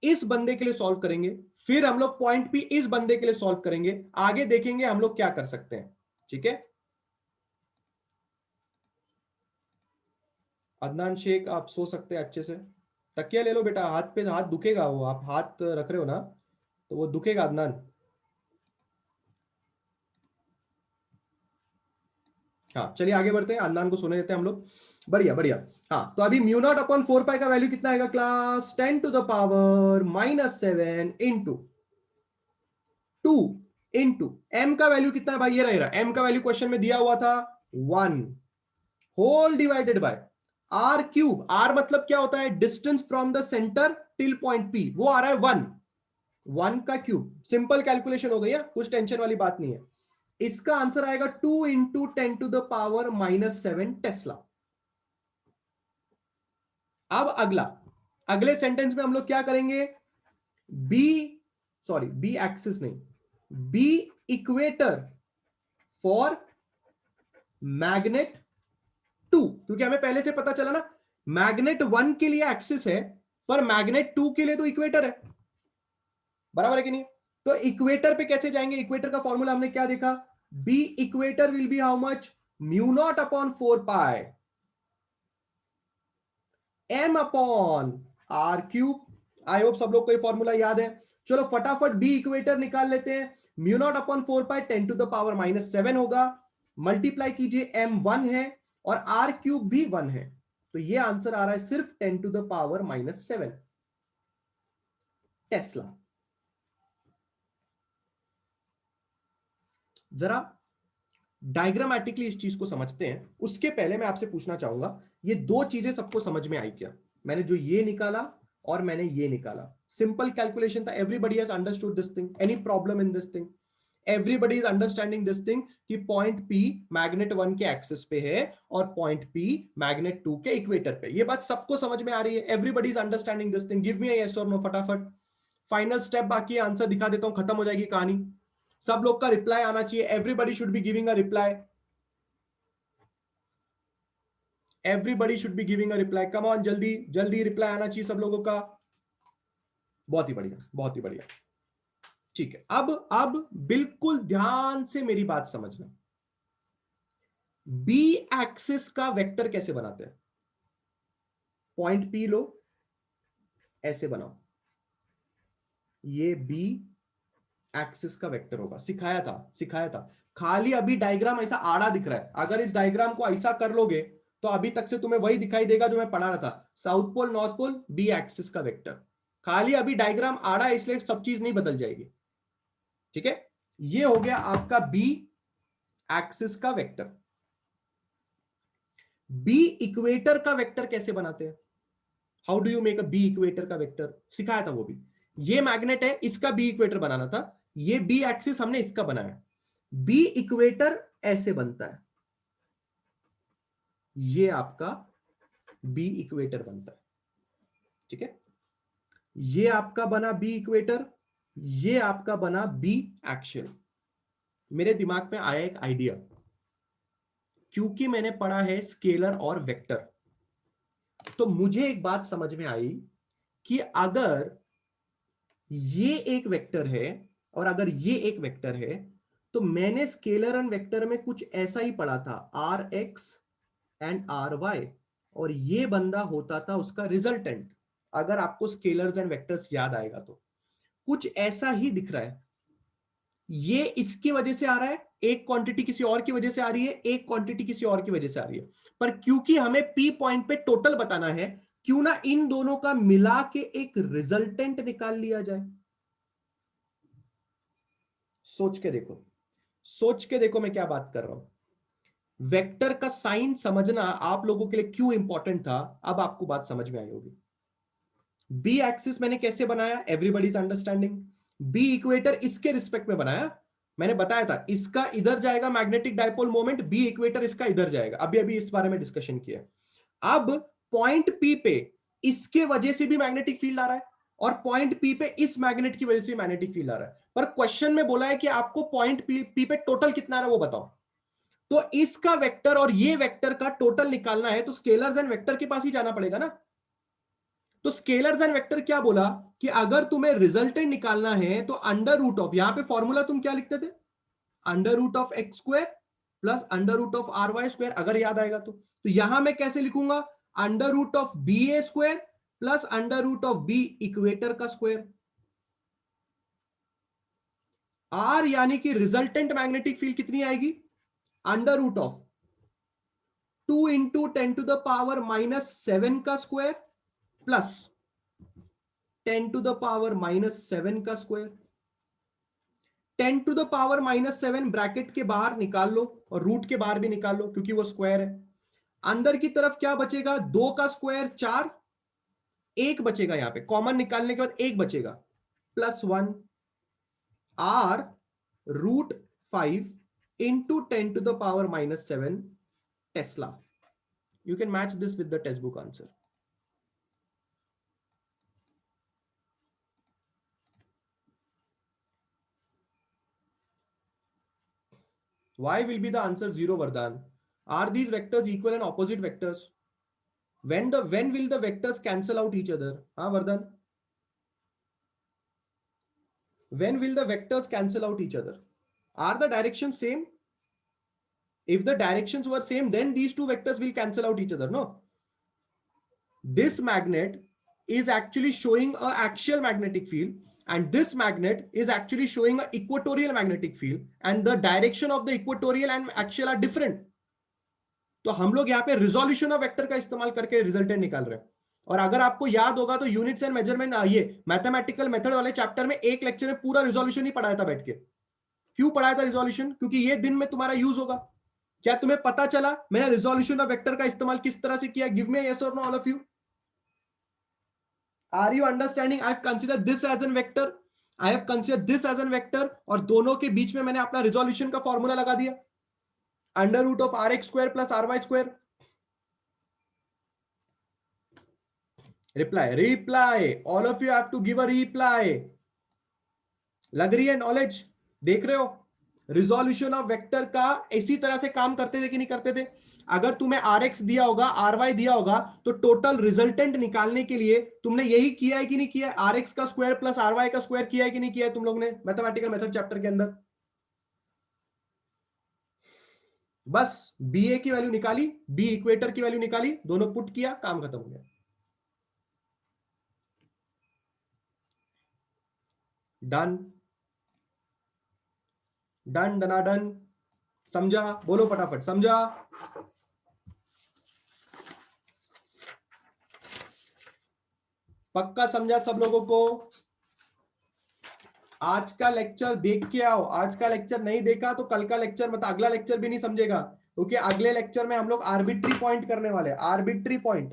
इस बंदे के लिए सॉल्व करेंगे, फिर हम लोग पॉइंट पी इस बंदे के लिए सॉल्व करेंगे, आगे देखेंगे हम लोग क्या कर सकते हैं। ठीक है, अदनान शेख आप सो सकते हैं अच्छे से। तकिया ले लो बेटा, हाथ पे हाथ दुखेगा, वो आप हाथ रख रहे हो ना तो वो दुखेगा अदनान। हाँ चलिए आगे बढ़ते हैं, अदनान को सोने देते हैं हम लोग। बढ़िया बढ़िया। हाँ तो अभी म्यू नॉट अपॉन 4 पाई का वैल्यू कितना आएगा क्लास? 10⁻⁻7 इंटू 2 इंटू एम का वैल्यू कितना है भाई? ये रहेगा एम का वैल्यू क्वेश्चन में दिया हुआ था 1 whole divided by R cube. R मतलब क्या होता है? Distance from the centre till point P, वो आ रहा है 1, 1 का क्यूब। सिंपल कैलकुलेशन हो गई है, कुछ टेंशन वाली बात नहीं है। इसका आंसर आएगा 2 इंटू 10⁻⁻7 टेस्ला। अब अगला, अगले सेंटेंस में हम लोग क्या करेंगे? बी, सॉरी बी एक्सिस नहीं, बी इक्वेटर फॉर मैग्नेट 2, क्योंकि हमें पहले से पता चला ना मैग्नेट 1 के लिए एक्सिस है पर मैग्नेट 2 के लिए तो इक्वेटर है, बराबर है कि नहीं? तो इक्वेटर पे कैसे जाएंगे? इक्वेटर का फॉर्मूला हमने क्या देखा? B equator will be how much? Mu naught upon 4 pi M upon R cube. I hope सब लोग को ये फॉर्मूला याद है। चलो फटाफट बी इक्वेटर निकाल लेते हैं। म्यू नॉट अपॉन 4 पाई 10⁻⁻7 होगा, मल्टीप्लाई कीजिए एम 1 है और आर क्यूब भी 1 है, तो ये आंसर आ रहा है सिर्फ 10⁻⁻7 टेस्ला। जरा डायग्रामेटिकली इस चीज को समझते हैं, उसके पहले मैं आपसे पूछना चाहूंगा ये दो चीजें सबको समझ में आई क्या? मैंने जो ये निकाला और मैंने ये निकाला, सिंपल कैलकुलेशन था। Everybody has understood this thing? Any problem in this thing? Everybody is understanding this thing कि पॉइंट पी मैग्नेट 1 के एक्सिस पे है और पॉइंट पी मैग्नेट 2 के इक्वेटर पे। ये बात सबको समझ में आ रही है? Everybody is understanding this thing? Give me a yes और नो फटाफट। फाइनल स्टेप बाकी है, आंसर दिखा देता हूं, खत्म हो जाएगी कहानी। सब लोग का रिप्लाई आना चाहिए, everybody should be giving a reply, everybody should be giving a reply. Come on, जल्दी जल्दी रिप्लाई आना चाहिए सब लोगों का। बहुत ही बढ़िया बहुत ही बढ़िया। ठीक है, अब बिल्कुल ध्यान से मेरी बात समझना। बी एक्सिस का वेक्टर कैसे बनाते हैं? पॉइंट पी लो, ऐसे बनाओ, ये बी एक्सिस का वेक्टर होगा। सिखाया था सिखाया था। खाली अभी डायग्राम ऐसा आड़ा दिख रहा है, अगर इस डायग्राम को ऐसा कर लोगे तो अभी तक से तुम्हें वही दिखाई देगा जो मैं पढ़ा रहा था, south pole north pole B axis का वेक्टर। खाली अभी डायग्राम आड़ा है इसलिए सब चीज नहीं बदल जाएगी। ठीक है, ये हो गया आपका बी एक्सिस का वेक्टर। बी इक्वेटर का वेक्टर कैसे बनाते हैं? How do you make a B equator का वेक्टर? सिखाया था वो भी। ये मैग्नेट है, इसका बी इक्वेटर बनाना था। ये बी एक्सिस हमने इसका बनाया। बी इक्वेटर ऐसे बनता है, ये आपका बी इक्वेटर बनता है। ठीक है, ये आपका बना बी इक्वेटर, ये आपका बना बी एक्सियल। मेरे दिमाग में आया एक आइडिया, क्योंकि मैंने पढ़ा है स्केलर और वेक्टर, तो मुझे एक बात समझ में आई कि अगर ये एक वेक्टर है और अगर ये एक वेक्टर है, तो मैंने स्केलर एंड वेक्टर में कुछ ऐसा ही पढ़ा था, R X and R Y, और ये बंदा होता था उसका रिजल्टेंट। अगर आपको स्केलर्स एंड वेक्टर्स याद आएगा तो कुछ ऐसा ही दिख रहा है। ये इसकी वजह से आ रहा है, एक क्वांटिटी किसी और की वजह से आ रही है, एक क्वांटिटी किसी और की वजह से आ रही है। पर क्योंकि हमें पी पॉइंट पे टोटल बताना है, क्यों ना इन दोनों का मिला के एक रिजल्टेंट निकाल लिया जाए। सोच के देखो, सोच के देखो मैं क्या बात कर रहा हूं। वेक्टर का साइन समझना आप लोगों के लिए क्यों इंपॉर्टेंट था, अब आपको बात समझ में आई होगी। बी एक्सिस मैंने कैसे बनाया, everybody is understanding. B equator इसके रिस्पेक्ट में बनाया, मैंने बताया था इसका इधर जाएगा magnetic dipole moment, B equator इसका इधर जाएगा, अभी अभी इस बारे में डिस्कशन किया। अब पॉइंट पी पे इसके वजह से भी मैग्नेटिक फील्ड आ रहा है, और पॉइंट पी पे इस मैग्नेट की वजह से मैग्नेटिक फील्ड आ रहा है। पर क्वेश्चन में बोला है कि आपको पॉइंट पी पे टोटल कितना आ रहा है वो बताओ। तो इसका वेक्टर और ये वेक्टर का टोटल निकालना है, तो स्केलर्स एंड वेक्टर के पास ही जाना पड़ेगा ना। तो स्केलर्स एंड वेक्टर क्या बोला कि अगर तुम्हें रिजल्टेंट निकालना है तो अंडर रूट ऑफ, यहां पे फॉर्मूला तुम क्या लिखते थे, under root of X square plus under root of R Y square, अगर याद आएगा तो यहां मैं कैसे लिखूंगा, under root of B A square plus under root of B equator का स्क्वायर। आर यानी कि रिजल्टेंट मैग्नेटिक फील्ड कितनी आएगी, अंडर रूट ऑफ 2 × 10⁻⁷ का स्क्वायर प्लस 10⁻⁻7 का स्क्वायर। 10⁻⁻7 ब्रैकेट के बाहर निकाल लो और रूट के बाहर भी निकाल लो क्योंकि वो स्क्वायर है। अंदर की तरफ क्या बचेगा, 2 का स्क्वायर 4, एक बचेगा, यहां पे कॉमन निकालने के बाद एक बचेगा, +1 आर √5 × 10⁻⁻7 tesla. You can match this with the textbook answer. Why will be the answer 0, Vardhan? Are these vectors equal and opposite vectors? When will the vectors cancel out each other? Vardhan? When will the vectors cancel out each other? Are the directions same? If the directions were same, then these two vectors will cancel out each other, no? This magnet is actually showing an axial magnetic field, and this magnet is actually showing an equatorial magnetic field, and the direction of the equatorial and axial are different. तो हम लोग यहाँ पे resolution of vector का इस्तेमाल करके resultant निकाल रहे हैं। और अगर आपको याद होगा तो यूनिट्स एंड मेजरमेंट, ये मैथमेटिकल मेथड वाले चैप्टर में एक लेक्चर में पूरा रिजोल्यूशन ही पढ़ाया था बैठ के। क्यों पढ़ाया था रिजोल्यूशन, क्योंकि ये दिन में तुम्हारा यूज होगा। क्या तुम्हें पता चला मैंने रिजोल्यूशन ऑफ वेक्टर का इस्तेमाल किस तरह से किया? गिव मी यस और no all of you. Are you understanding? I have consider this as an vector, I have consider this as an vector, और दोनों के बीच में मैंने अपना रिजोल्यूशन का फॉर्मूला लगा दिया, under root of R X square plus R Y square. Reply all of you have to give a reply. लग रही है नॉलेज? देख रहे हो रिजोल्यूशन ऑफ वेक्टर का इसी तरह से काम करते थे कि नहीं करते थे? अगर तुम्हें आर एक्स दिया होगा, आर वाई दिया होगा, तो टोटल रिजल्टेंट निकालने के लिए तुमने यही किया है कि नहीं किया? आर एक्स का स्क्वायर प्लस आर वाई का स्क्वायर किया है कि नहीं किया है तुम लोग ने मैथमेटिकल मेथड चैप्टर के अंदर? बस बी ए की वैल्यू निकाली, बी इक्वेटर की वैल्यू निकाली, दोनों पुट किया, काम खत्म हो गया। डन डन डना डन। समझा? बोलो फटाफट, समझा? पक्का समझा सब लोगों को? आज का लेक्चर देख के आओ, आज का लेक्चर नहीं देखा तो कल का लेक्चर मतलब अगला लेक्चर भी नहीं समझेगा, क्योंकि अगले लेक्चर में हम लोग आर्बिट्री पॉइंट करने वाले हैं, आर्बिट्री पॉइंट।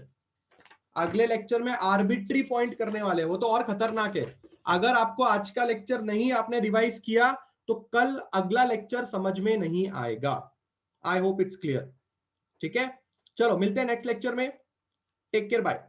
अगले लेक्चर में आर्बिट्री पॉइंट करने वाले हैं, वो तो और खतरनाक है। अगर आपको आज का लेक्चर नहीं आपने रिवाइज किया तो कल अगला लेक्चर समझ में नहीं आएगा। I hope it's clear. ठीक है, चलो मिलते हैं नेक्स्ट लेक्चर में। Take care, bye.